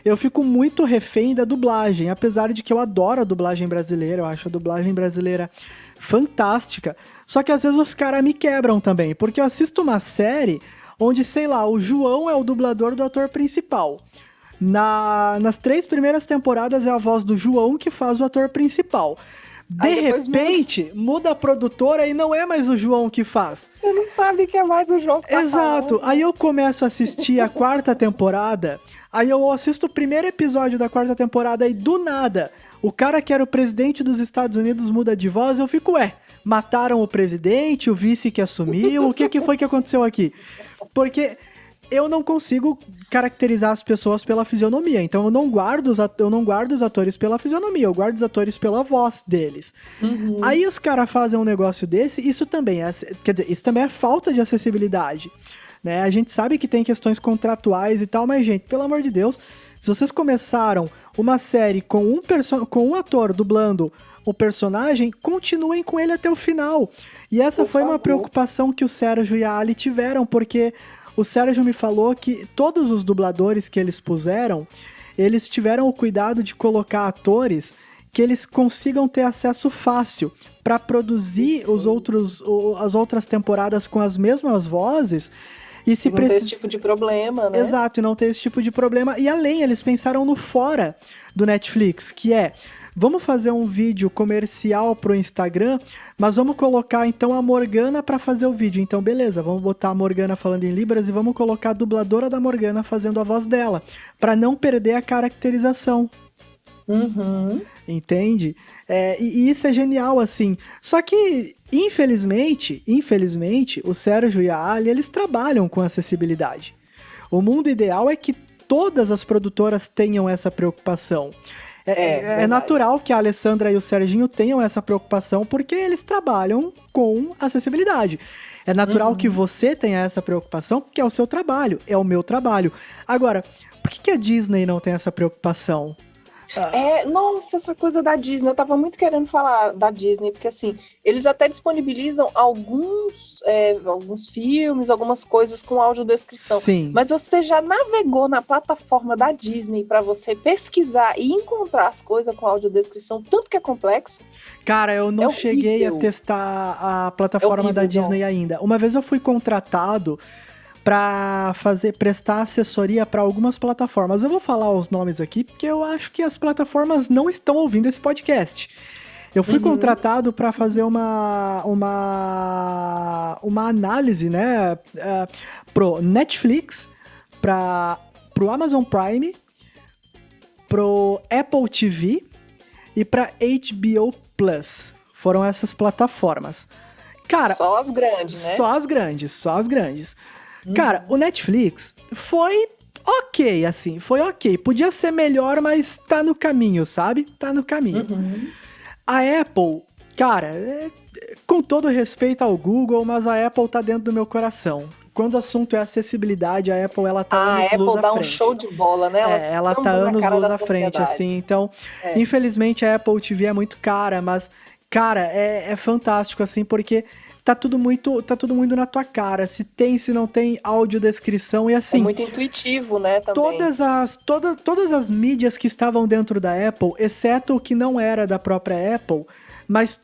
eu fico muito refém da dublagem, apesar de que eu adoro a dublagem brasileira, eu acho a dublagem brasileira fantástica. Só que às vezes os caras me quebram também, porque eu assisto uma série onde, sei lá, o João é o dublador do ator principal. Nas 3 primeiras temporadas é a voz do João que faz o ator principal. De repente, muda a produtora e não é mais o João que faz. Você não sabe que é mais o João que tá Exato. falando. Aí eu começo a assistir a 4ª temporada, aí eu assisto o primeiro episódio da 4ª temporada e do nada, o cara que era o presidente dos Estados Unidos muda de voz, eu fico, mataram o presidente, o vice que assumiu, o que foi que aconteceu aqui? Porque... eu não consigo caracterizar as pessoas pela fisionomia, então eu não guardo os atores pela fisionomia, eu guardo os atores pela voz deles. Aí os caras fazem um negócio desse, isso também é falta de acessibilidade. né? A gente sabe que tem questões contratuais e tal, mas, gente, pelo amor de Deus, se vocês começaram uma série com um ator dublando o personagem, continuem com ele até o final. E essa foi uma preocupação que o Sérgio e a Ali tiveram, porque o Sérgio me falou que todos os dubladores que eles puseram, eles tiveram o cuidado de colocar atores que eles consigam ter acesso fácil para produzir as outras temporadas com as mesmas vozes. E se não ter esse tipo de problema, né? Exato, e não ter esse tipo de problema. E além, eles pensaram no fora do Netflix, que é: vamos fazer um vídeo comercial pro Instagram, mas vamos colocar então a Morgana pra fazer o vídeo. Então, beleza, vamos botar a Morgana falando em Libras e vamos colocar a dubladora da Morgana fazendo a voz dela, pra não perder a caracterização. Uhum. Entende? E isso é genial, assim. Só que, infelizmente, o Sérgio e a Ali, eles trabalham com acessibilidade. O mundo ideal é que todas as produtoras tenham essa preocupação. É natural que a Alessandra e o Serginho tenham essa preocupação, porque eles trabalham com acessibilidade. É natural que você tenha essa preocupação, porque é o seu trabalho, é o meu trabalho. Agora, por que a Disney não tem essa preocupação? Nossa, essa coisa da Disney, eu tava muito querendo falar da Disney, porque assim, eles até disponibilizam alguns filmes, algumas coisas com audiodescrição. Sim. Mas você já navegou na plataforma da Disney para você pesquisar e encontrar as coisas com audiodescrição, tanto que é complexo? Cara, eu não cheguei a testar a plataforma da Disney ainda. Uma vez eu fui contratado para prestar assessoria para algumas plataformas. Eu vou falar os nomes aqui, porque eu acho que as plataformas não estão ouvindo esse podcast. Eu fui contratado para fazer uma análise, né, pro Netflix, pro Amazon Prime, pro Apple TV e pra HBO Plus. Foram essas plataformas. Cara, só as grandes, né? Só as grandes. Cara, o Netflix foi ok, assim, foi ok. Podia ser melhor, mas tá no caminho, sabe? Tá no caminho. A Apple, cara, com todo respeito ao Google, mas a Apple tá dentro do meu coração. Quando o assunto é acessibilidade, a Apple, ela tá anos luz à frente. A Apple dá um show de bola, né? Ela tá anos luz à frente, assim. Então, infelizmente, a Apple TV é muito cara, mas, cara, é fantástico, assim, porque tá tudo muito na tua cara. Se tem, se não tem, audiodescrição e assim. É muito intuitivo, né, também. Todas as mídias que estavam dentro da Apple, exceto o que não era da própria Apple, mas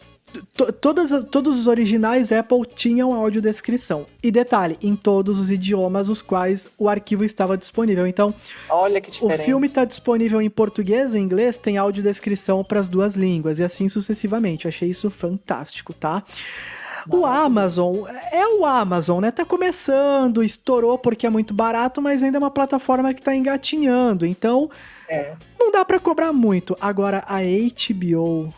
todos os originais Apple tinham audiodescrição. E detalhe, em todos os idiomas os quais o arquivo estava disponível. Então, olha que diferença. O filme está disponível em português e inglês, tem audiodescrição para as duas línguas, e assim sucessivamente. Eu achei isso fantástico, tá? O Amazon, o Amazon, né? Tá começando, estourou porque é muito barato, mas ainda é uma plataforma que tá engatinhando. Então, não dá pra cobrar muito. Agora, a HBO...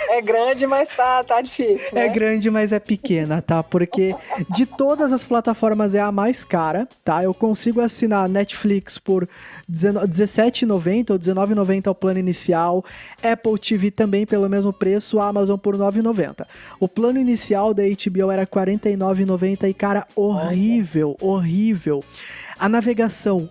É grande, mas tá difícil, né? É grande, mas é pequena, tá? Porque de todas as plataformas é a mais cara, tá? Eu consigo assinar Netflix por R$17,90 ou R$19,90 ao plano inicial, Apple TV também pelo mesmo preço, Amazon por R$9,90. O plano inicial da HBO era R$49,90 e, cara, horrível. A navegação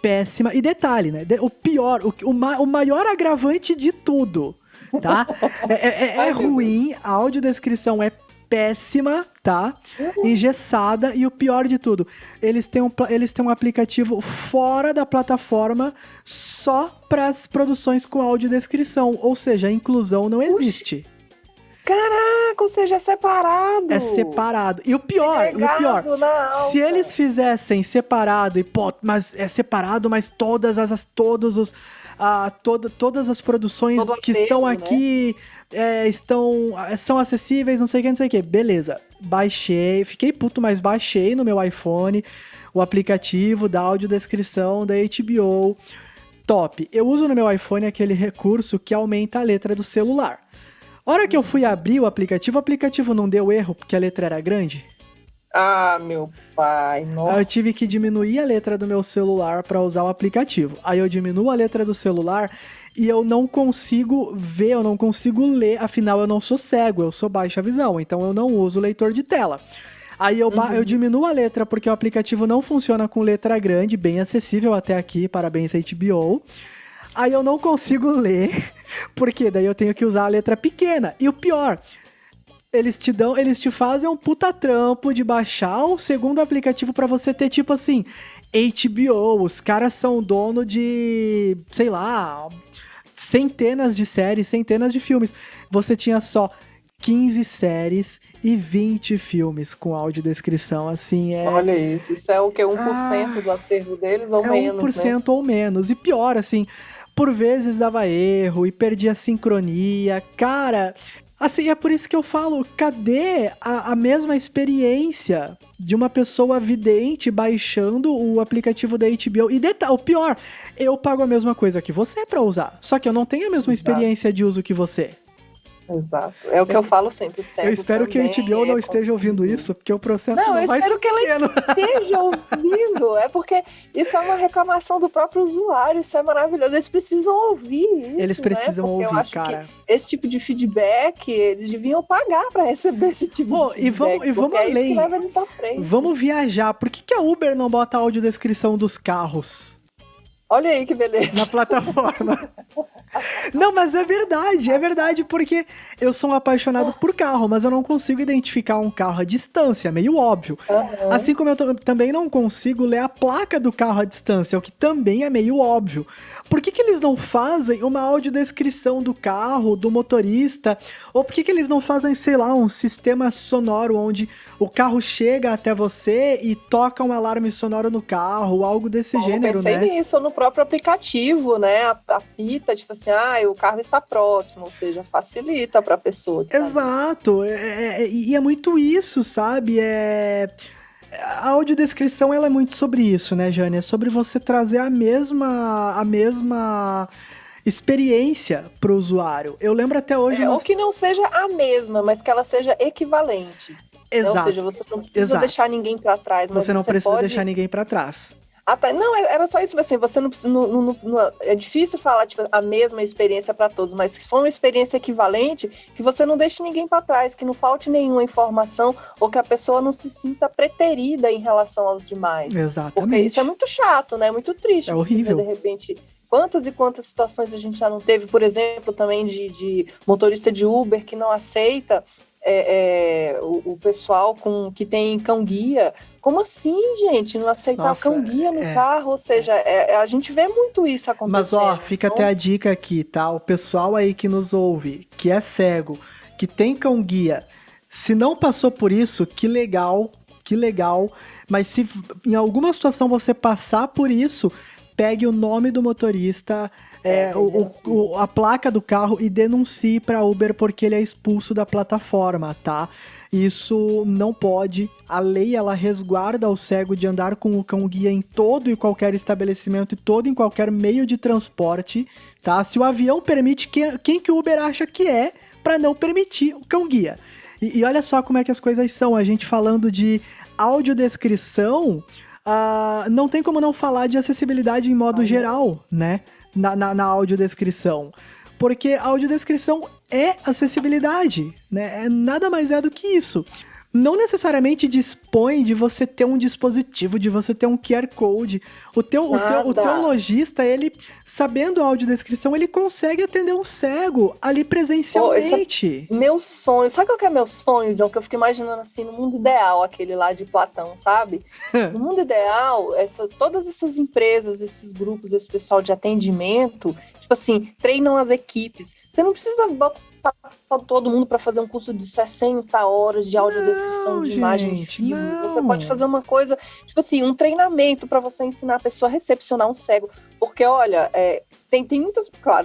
péssima. E detalhe, né? O pior, o maior agravante de tudo, tá? É ruim, a audiodescrição é péssima, tá? Engessada, e o pior de tudo, eles têm um aplicativo fora da plataforma só para as produções com audiodescrição, ou seja, a inclusão não existe. Caraca, ou seja, é separado. É separado. E o pior, se eles fizessem separado mas é separado, mas todas as produções que estão aqui, né? São acessíveis, não sei o que, beleza. Baixei, fiquei puto, mas baixei no meu iPhone o aplicativo da audiodescrição da HBO. Top. Eu uso no meu iPhone aquele recurso que aumenta a letra do celular. Hora que eu fui abrir o aplicativo não deu erro porque a letra era grande? Ah, meu pai, nossa. Aí eu tive que diminuir a letra do meu celular para usar o aplicativo. Aí eu diminuo a letra do celular e eu não consigo ver, eu não consigo ler, afinal eu não sou cego, eu sou baixa visão, então eu não uso leitor de tela. Aí eu diminuo a letra porque o aplicativo não funciona com letra grande, bem acessível até aqui, parabéns HBO. Aí eu não consigo ler, porque daí eu tenho que usar a letra pequena. E o pior, eles te fazem um puta trampo de baixar um segundo aplicativo pra você ter, tipo assim, HBO. Os caras são dono de, sei lá, centenas de séries, centenas de filmes. Você tinha só 15 séries e 20 filmes com audiodescrição, assim, Olha isso é o que? 1% do acervo deles ou menos, 1% ou menos. E pior, assim, por vezes dava erro e perdia sincronia. Cara, assim, é por isso que eu falo, cadê a mesma experiência de uma pessoa vidente baixando o aplicativo da HBO? E o pior, eu pago a mesma coisa que você pra usar, só que eu não tenho a mesma experiência de uso que você. Exato. É o que eu falo sempre. Eu espero que a HBO não esteja ouvindo isso, porque o processo não vai ser pequeno. Eu espero que ela esteja ouvindo. É porque isso é uma reclamação do próprio usuário. Isso é maravilhoso. Eles precisam ouvir isso. Eles precisam ouvir, eu acho, cara. Que esse tipo de feedback, eles deviam pagar para receber esse tipo de feedback. E vamos além. Isso que leva ele pra frente. Vamos viajar. Por que a Uber não bota a audiodescrição dos carros? Olha aí que beleza. Na plataforma. Não, mas é verdade, porque eu sou um apaixonado por carro, mas eu não consigo identificar um carro à distância, é meio óbvio. Uhum. Assim como eu também não consigo ler a placa do carro à distância, o que também é meio óbvio. Por que eles não fazem uma audiodescrição do carro, do motorista? Ou por que eles não fazem, sei lá, um sistema sonoro onde o carro chega até você e toca um alarme sonoro no carro, algo desse gênero, né? Eu pensei nisso no próprio aplicativo, né? Apita, tipo assim, o carro está próximo, ou seja, facilita para a pessoa. Exato, e é muito isso, sabe? A audiodescrição, ela é muito sobre isso, né, Jane? É sobre você trazer a mesma experiência pro usuário. Eu lembro até hoje... Ou que não seja a mesma, mas que ela seja equivalente. Exato. Ou seja, você não precisa deixar ninguém para trás. Mas você não precisa deixar ninguém para trás. Não, era só isso, assim, você não precisa, é difícil falar, tipo, a mesma experiência para todos, mas se for uma experiência equivalente, que você não deixe ninguém para trás, que não falte nenhuma informação, ou que a pessoa não se sinta preterida em relação aos demais. Exatamente. Porque isso é muito chato, né, muito triste. É horrível. Ver, de repente, quantas e quantas situações a gente já não teve, por exemplo, também de motorista de Uber que não aceita o pessoal que tem cão-guia. Como assim, gente? Não aceitar o cão-guia no carro? Ou seja, a gente vê muito isso acontecendo. Mas, fica até a dica aqui, tá? O pessoal aí que nos ouve, que é cego, que tem cão-guia, se não passou por isso, que legal. Mas se em alguma situação você passar por isso, pegue o nome do motorista, a placa do carro e denuncie para Uber porque ele é expulso da plataforma, tá? Isso não pode. A lei, ela resguarda o cego de andar com o cão-guia em todo e qualquer estabelecimento e em qualquer meio de transporte, tá? Se o avião permite, quem que o Uber acha que é para não permitir o cão-guia? E olha só como é que as coisas são. A gente falando de audiodescrição, não tem como não falar de acessibilidade em modo geral, né? Na audiodescrição. Porque a audiodescrição é acessibilidade, né? Nada mais é do que isso. Não necessariamente dispõe de você ter um dispositivo, de você ter um QR Code. O teu lojista, ele, sabendo a audiodescrição, ele consegue atender um cego ali presencialmente. Meu sonho. Sabe qual que é meu sonho, John? Que eu fico imaginando assim, no mundo ideal, aquele lá de Platão, sabe? No mundo ideal, todas essas empresas, esses grupos, esse pessoal de atendimento, tipo assim, treinam as equipes. Você não precisa botar todo mundo para fazer um curso de 60 horas de audiodescrição de imagem de filme. Você pode fazer uma coisa, tipo assim, um treinamento para você ensinar a pessoa a recepcionar um cego. Porque, olha, tem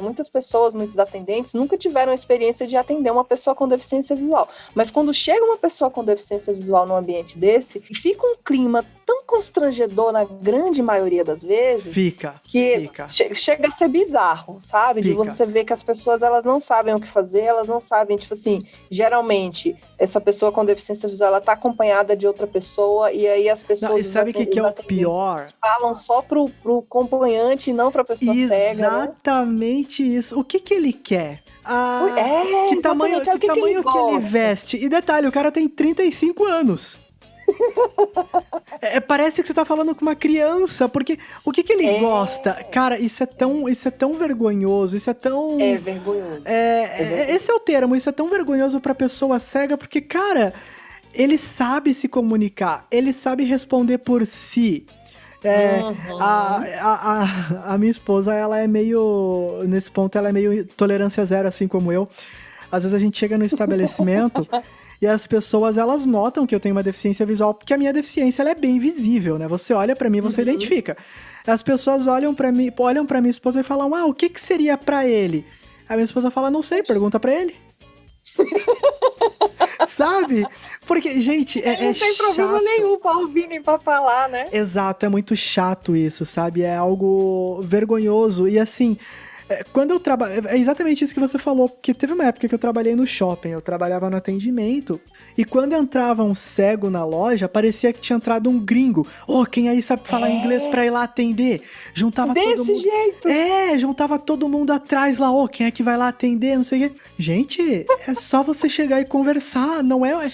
muitas pessoas, muitos atendentes, nunca tiveram a experiência de atender uma pessoa com deficiência visual. Mas quando chega uma pessoa com deficiência visual num ambiente desse, fica um clima tão constrangedor na grande maioria das vezes, chega a ser bizarro, sabe? De você ver que as pessoas, elas não sabem o que fazer, elas não sabem, tipo assim, geralmente, essa pessoa com deficiência visual, ela tá acompanhada de outra pessoa, e aí as pessoas... Não, e sabe o que é o pior? Falam só pro acompanhante e não pra pessoa cega. Exatamente isso. O que ele quer? Que tamanho que ele veste? E detalhe, o cara tem 35 anos. Parece que você tá falando com uma criança, porque o que ele gosta? Cara, isso é tão vergonhoso, isso é tão... É vergonhoso. Esse é o termo, isso é tão vergonhoso pra pessoa cega, porque, cara, ele sabe se comunicar, ele sabe responder por si. A minha esposa, ela é meio... Nesse ponto, ela é meio tolerância zero, assim como eu. Às vezes a gente chega no estabelecimento... E as pessoas, elas notam que eu tenho uma deficiência visual, porque a minha deficiência, ela é bem visível, né? Você olha pra mim, você identifica. As pessoas olham pra minha esposa e falam, o que seria pra ele? A minha esposa fala, não sei, pergunta pra ele. Sabe? Porque, gente, é não tem chato. problema nenhum pra ouvir nem pra falar, né? Exato, é muito chato isso, sabe? É algo vergonhoso. E assim... Quando eu trabalho... É exatamente isso que você falou, porque teve uma época que eu trabalhei no shopping, eu trabalhava no atendimento, e quando entrava um cego na loja, parecia que tinha entrado um gringo. Quem aí sabe falar inglês pra ir lá atender? Juntava todo mundo... Desse jeito! Juntava todo mundo atrás lá, quem é que vai lá atender, não sei o quê. Gente, é só você chegar e conversar, não é...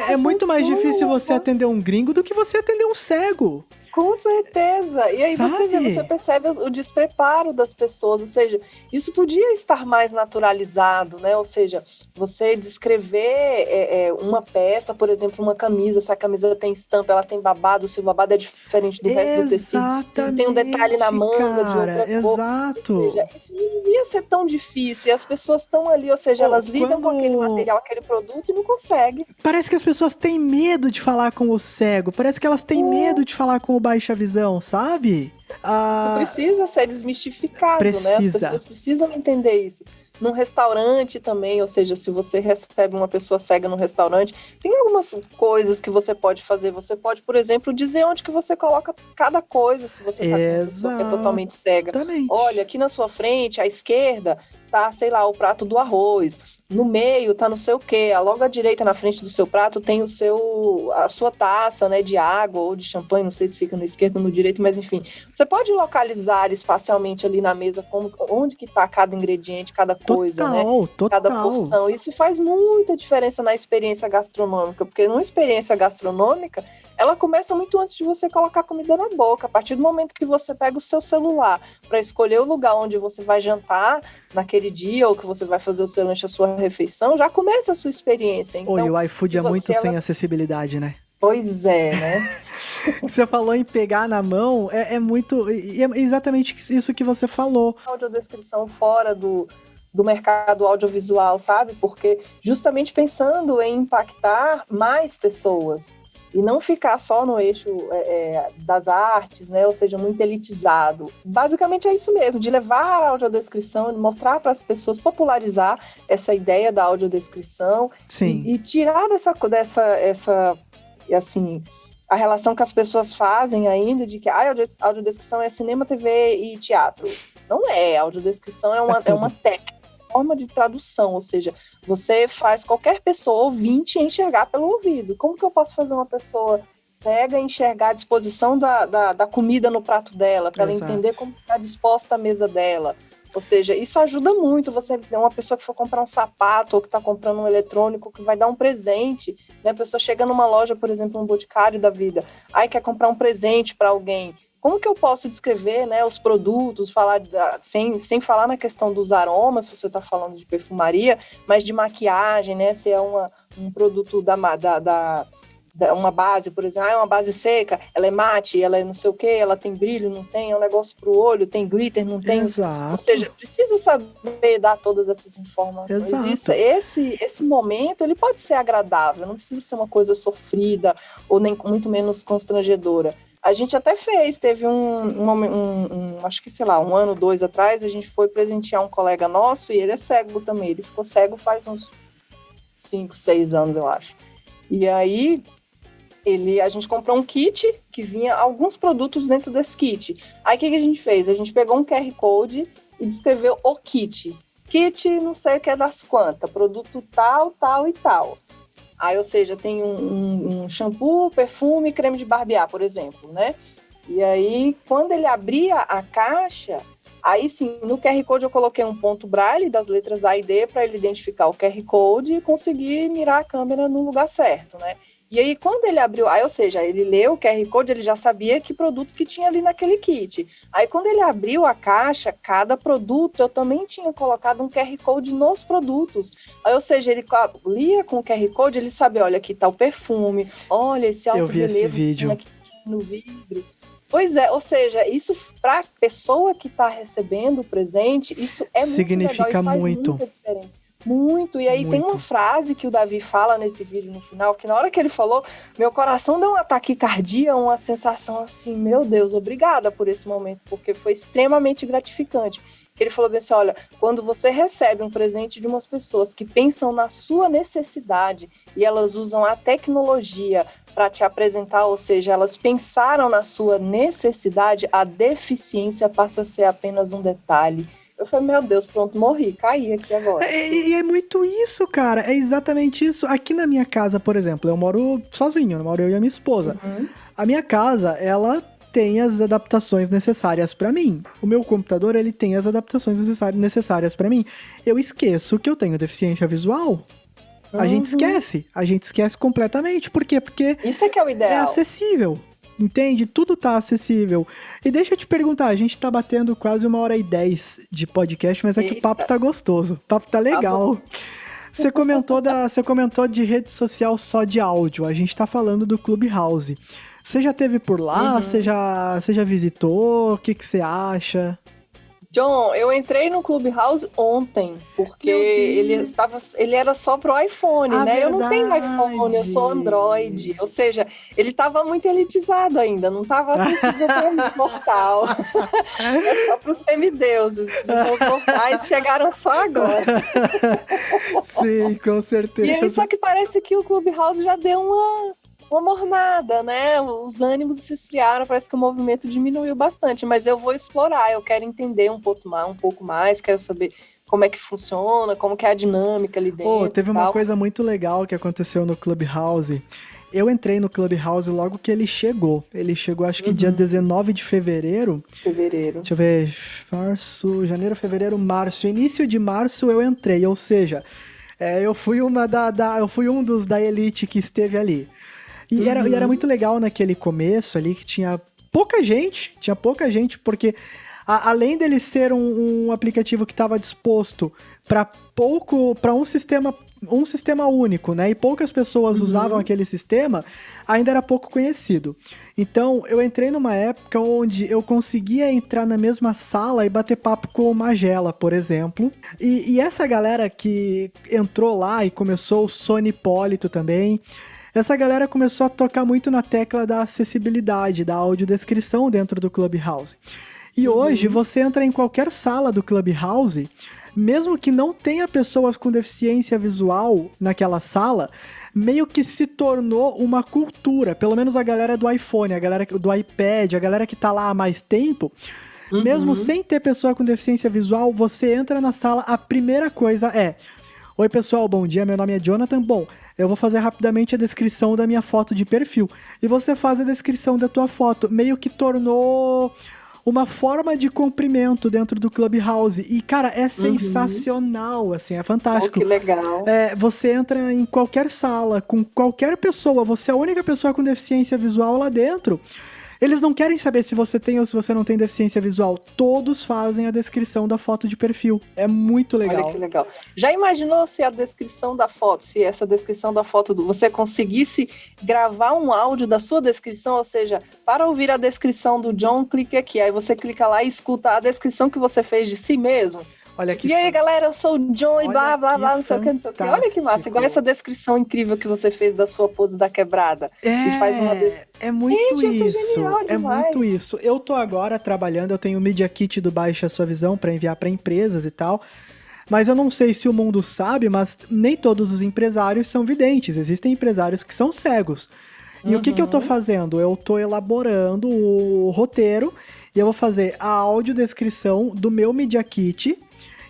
É muito mais difícil você atender um gringo do que você atender um cego. Com certeza. E aí você percebe o despreparo das pessoas, ou seja, isso podia estar mais naturalizado, né? Ou seja, você descrever uma peça, por exemplo, uma camisa, se a camisa tem estampa, ela tem babado, se o babado é diferente do resto do tecido, se tem um detalhe na manga de outra cor. Exato. Ou seja, isso não devia ser tão difícil, e as pessoas estão ali, ou seja, elas lidam com aquele material, aquele produto e não conseguem. Parece que as pessoas têm medo de falar com o cego, parece que elas têm medo de falar com o baixa visão, sabe? Isso precisa ser desmistificado, né? As pessoas precisam entender isso. Num restaurante também, ou seja, se você recebe uma pessoa cega no restaurante, tem algumas coisas que você pode fazer. Você pode, por exemplo, dizer onde que você coloca cada coisa, se você está com uma pessoa que é totalmente cega. Olha, aqui na sua frente, à esquerda, tá, sei lá, o prato do arroz. No meio tá não sei o quê. Logo à direita, na frente do seu prato, tem a sua taça, né, de água ou de champanhe, não sei se fica no esquerdo ou no direito, mas enfim. Você pode localizar espacialmente ali na mesa onde que tá cada ingrediente, cada coisa, né? Cada porção. Isso faz muita diferença na experiência gastronômica, porque numa experiência gastronômica, ela começa muito antes de você colocar comida na boca. A partir do momento que você pega o seu celular para escolher o lugar onde você vai jantar naquele dia, ou que você vai fazer o seu lanche, a sua refeição, já começa a sua experiência. Então, e o iFood é muito sem acessibilidade, né? Pois é, né? Você falou em pegar na mão, é exatamente isso que você falou. Audiodescrição fora do mercado audiovisual, sabe? Porque justamente pensando em impactar mais pessoas e não ficar só no eixo das artes, né? Ou seja, muito elitizado. Basicamente é isso mesmo, de levar a audiodescrição, de mostrar para as pessoas, popularizar essa ideia da audiodescrição. Sim. E tirar dessa assim, a relação que as pessoas fazem ainda de que audiodescrição é cinema, TV e teatro. Não é, a audiodescrição é uma técnica, forma de tradução, ou seja, você faz qualquer pessoa ouvinte enxergar pelo ouvido. Como que eu posso fazer uma pessoa cega enxergar a disposição da comida no prato dela, para ela entender como está disposta a mesa dela? Ou seja, isso ajuda muito. Você é uma pessoa que for comprar um sapato ou que está comprando um eletrônico, que vai dar um presente, né? A pessoa chega numa loja, por exemplo, um boticário da vida, aí quer comprar um presente para alguém. Como que eu posso descrever, né, os produtos, falar sem falar na questão dos aromas, se você está falando de perfumaria, mas de maquiagem, né? Se é um produto uma base, por exemplo, é uma base seca, ela é mate, ela é não sei o que, ela tem brilho, não tem, é um negócio pro olho, tem glitter, não tem. Exato. Ou seja, precisa saber dar todas essas informações. Exato. Esse momento, ele pode ser agradável, não precisa ser uma coisa sofrida ou nem muito menos constrangedora. A gente até teve acho que, sei lá, 1 ano, 2 atrás, a gente foi presentear um colega nosso, e ele é cego também, ele ficou cego faz uns 5, 6 anos, eu acho. E aí, a gente comprou um kit que vinha alguns produtos dentro desse kit. Aí, o que a gente fez? A gente pegou um QR Code e descreveu o kit. Kit, não sei o que é das quantas, produto tal, tal e tal. Aí, ou seja, tem um shampoo, perfume, creme de barbear, por exemplo, né? E aí, quando ele abria a caixa, aí sim, no QR Code eu coloquei um ponto braille das letras A e D para ele identificar o QR Code e conseguir mirar a câmera no lugar certo, né? E aí, quando ele abriu, ou seja, ele leu o QR Code, ele já sabia que produtos que tinha ali naquele kit. Aí, quando ele abriu a caixa, cada produto, eu também tinha colocado um QR Code nos produtos. Aí, ou seja, ele lia com o QR Code, ele sabia, olha, aqui tá o perfume, olha, esse alto relevo esse vídeo aqui no vidro. Pois é, ou seja, isso para a pessoa que está recebendo o presente, isso é significa muito legal e faz muito. muita diferença. Muito, e aí tem uma frase que o Davi fala nesse vídeo no final, que na hora que ele falou, meu coração deu uma taquicardia, uma sensação assim, meu Deus, obrigada por esse momento, porque foi extremamente gratificante. Ele falou bem assim, olha, quando você recebe um presente de umas pessoas que pensam na sua necessidade e elas usam a tecnologia para te apresentar, ou seja, elas pensaram na sua necessidade, a deficiência passa a ser apenas um detalhe. Eu falei, meu Deus, pronto, morri, caí aqui agora. E é muito isso, cara, é exatamente isso. Aqui na minha casa, por exemplo, eu moro sozinho, eu moro eu e a minha esposa. A minha casa, ela tem as adaptações necessárias pra mim. O meu computador, ele tem as adaptações necessárias pra mim. Eu esqueço que eu tenho deficiência visual. A gente esquece completamente. Por quê? Porque isso é que é o ideal. É acessível. Entende? Tudo tá acessível. E deixa eu te perguntar, a gente tá batendo quase 1h10 de podcast, mas é que o papo tá gostoso. O papo tá legal. Você comentou de rede social só de áudio. A gente tá falando do Clubhouse. Você já esteve por lá? Você já visitou? O que você acha? John, eu entrei no Clubhouse ontem, porque ele era só pro iPhone, né? Verdade. Eu não tenho iPhone, eu sou Android. Ou seja, ele estava muito elitizado ainda, não estava acessível para mim, mortal. É só para os semideuses. Os mortais chegaram só agora. Sim, com certeza. E aí, só que parece que o Clubhouse já deu uma mornada, né? Os ânimos se esfriaram, parece que o movimento diminuiu bastante, mas eu vou explorar, eu quero entender um pouco mais, quero saber como é que funciona, como que é a dinâmica ali dentro. Teve uma coisa muito legal que aconteceu no Clubhouse. Eu entrei no Clubhouse logo que ele chegou. Ele chegou, acho que dia 19 de fevereiro. Deixa eu ver, janeiro, fevereiro, março. Início de março eu entrei, ou seja, eu fui um dos da elite que esteve ali. E era muito legal naquele começo ali, que tinha pouca gente, porque além dele ser um aplicativo que estava disposto para um sistema único, né? E poucas pessoas usavam aquele sistema, ainda era pouco conhecido. Então, eu entrei numa época onde eu conseguia entrar na mesma sala e bater papo com o Magela, por exemplo. E essa galera que entrou lá e começou, o Sony Hipólito também, essa galera começou a tocar muito na tecla da acessibilidade, da audiodescrição dentro do Clubhouse. E hoje, você entra em qualquer sala do Clubhouse, mesmo que não tenha pessoas com deficiência visual naquela sala, meio que se tornou uma cultura. Pelo menos a galera do iPhone, a galera do iPad, a galera que tá lá há mais tempo, mesmo sem ter pessoa com deficiência visual, você entra na sala, a primeira coisa é: oi pessoal, bom dia, meu nome é Jonathan. Bom, eu vou fazer rapidamente a descrição da minha foto de perfil. E você faz a descrição da tua foto. Meio que tornou uma forma de cumprimento dentro do Clubhouse. E, cara, é sensacional, assim, é fantástico. Que legal. Você entra em qualquer sala, com qualquer pessoa, você é a única pessoa com deficiência visual lá dentro. Eles não querem saber se você tem ou se você não tem deficiência visual. Todos fazem a descrição da foto de perfil. É muito legal. Olha que legal. Já imaginou se a descrição da foto, se essa descrição da foto, você conseguisse gravar um áudio da sua descrição, ou seja, para ouvir a descrição do John, clique aqui. Aí você clica lá e escuta a descrição que você fez de si mesmo. Olha que e aí, galera, eu sou o John e blá, blá, blá, não sei o que, não sei o que. Olha que massa, igual essa descrição incrível que você fez da sua pose da quebrada. E faz uma É muito Gente, isso, muito isso. Eu tô agora trabalhando, eu tenho o Media Kit do Baixa Sua Visão para enviar para empresas e tal, mas eu não sei se o mundo sabe, mas nem todos os empresários são videntes, existem empresários que são cegos. E o que eu tô fazendo? Eu tô elaborando o roteiro e eu vou fazer a audiodescrição do meu Media Kit.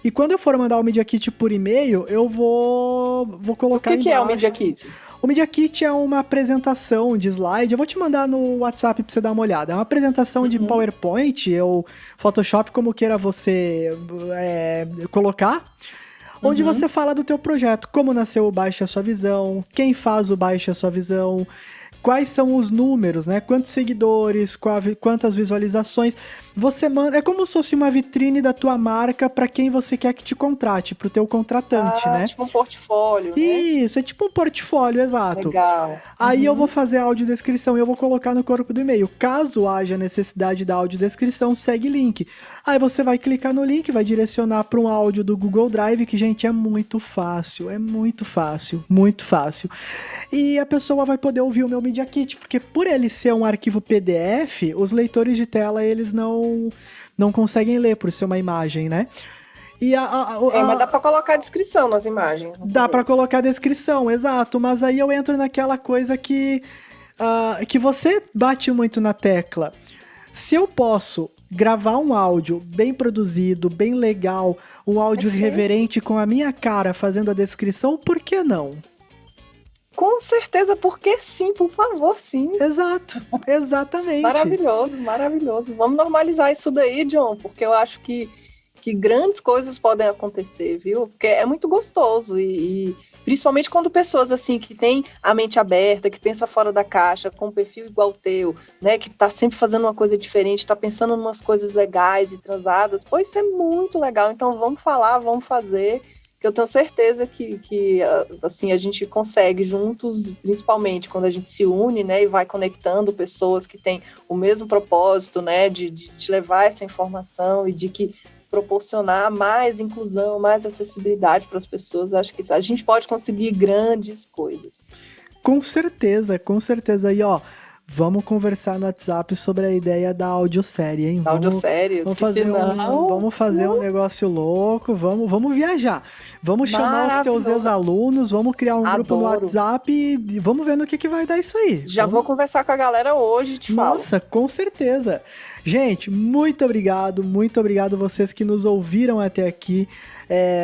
E quando eu for mandar o Media Kit por e-mail, eu vou colocar embaixo. O que é o Media Kit? O Media Kit é uma apresentação de slide. Eu vou te mandar no WhatsApp pra você dar uma olhada. É uma apresentação de PowerPoint ou Photoshop, como queira você colocar. onde você fala do teu projeto, como nasceu o Baixe a Sua Visão, quem faz o Baixe a Sua Visão, quais são os números, né? Quantos seguidores, quantas visualizações. Você manda, é como se fosse uma vitrine da tua marca para quem você quer que te contrate, pro teu contratante, né? Tipo um portfólio, né? Isso, é tipo um portfólio, exato. Legal. Aí eu vou fazer a audiodescrição e eu vou colocar no corpo do e-mail. Caso haja necessidade da audiodescrição, segue link. Aí você vai clicar no link, vai direcionar para um áudio do Google Drive, que, gente, é muito fácil. É muito fácil, muito fácil. E a pessoa vai poder ouvir o meu Media Kit, porque por ele ser um arquivo PDF, os leitores de tela, eles não conseguem ler por ser uma imagem, né? E mas dá pra colocar a descrição nas imagens. Dá pra colocar a descrição, exato. Mas aí eu entro naquela coisa que você bate muito na tecla. Se eu posso gravar um áudio bem produzido, bem legal, um áudio reverente com a minha cara fazendo a descrição, por que não? Com certeza, porque sim, por favor, sim. Exato, exatamente. Maravilhoso, maravilhoso. Vamos normalizar isso daí, John, porque eu acho que grandes coisas podem acontecer, viu? Porque é muito gostoso e principalmente quando pessoas assim que têm a mente aberta, que pensa fora da caixa, com um perfil igual ao teu, né, que tá sempre fazendo uma coisa diferente, tá pensando em umas coisas legais e transadas, pô, isso é muito legal. Então vamos falar, vamos fazer, que eu tenho certeza que assim, a gente consegue juntos, principalmente quando a gente se une, né, e vai conectando pessoas que têm o mesmo propósito, né, de levar essa informação e de que proporcionar mais inclusão, mais acessibilidade para as pessoas. Acho que a gente pode conseguir grandes coisas. Com certeza, com certeza. E ó, vamos conversar no WhatsApp sobre a ideia da audiosérie, hein? Audiosérie, vamos fazer um negócio louco, vamos viajar. Vamos chamar os teus ex-alunos, vamos criar um grupo no WhatsApp e vamos ver no que vai dar isso aí. Vou conversar com a galera hoje, te falo. Nossa, com certeza. Gente, muito obrigado vocês que nos ouviram até aqui.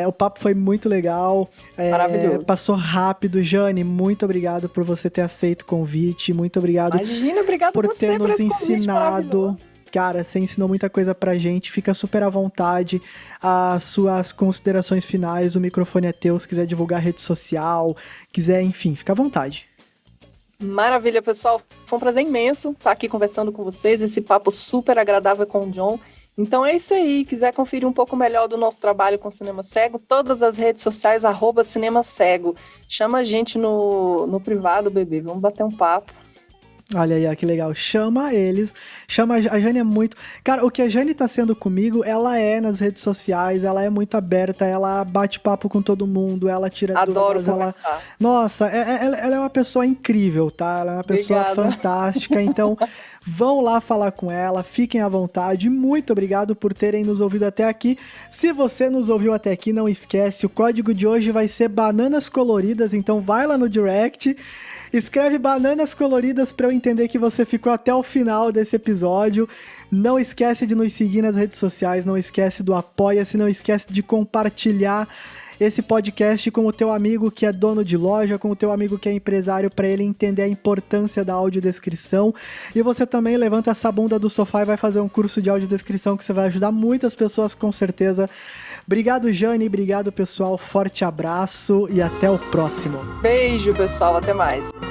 O papo foi muito legal. Maravilhoso. Passou rápido. Jane, muito obrigado por você ter aceito o convite. Muito obrigado. Imagina, obrigado por você ter nos esse ensinado. Cara, você ensinou muita coisa pra gente. Fica super à vontade. As suas considerações finais, o microfone é teu. Se quiser divulgar rede social, quiser, enfim, fica à vontade. Maravilha, pessoal. Foi um prazer imenso estar aqui conversando com vocês, esse papo super agradável com o John. Então é isso aí, quiser conferir um pouco melhor do nosso trabalho com Cinema Cego, todas as redes sociais, @Cinema Cego. Chama a gente no privado, bebê, vamos bater um papo. Olha aí, ó, que legal. Chama eles. A Jane é muito... Cara, o que a Jane tá sendo comigo, ela é nas redes sociais, ela é muito aberta, ela bate papo com todo mundo, ela tira Adoro dúvidas, conversar. Nossa, ela é uma pessoa incrível, tá? Ela é uma pessoa fantástica, então vão lá falar com ela, fiquem à vontade. Muito obrigado por terem nos ouvido até aqui. Se você nos ouviu até aqui, não esquece, o código de hoje vai ser bananas coloridas, então vai lá no direct, escreve bananas coloridas para eu entender que você ficou até o final desse episódio. Não esquece de nos seguir nas redes sociais, não esquece do Apoia-se, não esquece de compartilhar esse podcast com o teu amigo que é dono de loja, com o teu amigo que é empresário, para ele entender a importância da audiodescrição. E você também levanta essa bunda do sofá e vai fazer um curso de audiodescrição que você vai ajudar muitas pessoas, com certeza. Obrigado, Jane, obrigado, pessoal. Forte abraço e até o próximo. Beijo, pessoal. Até mais.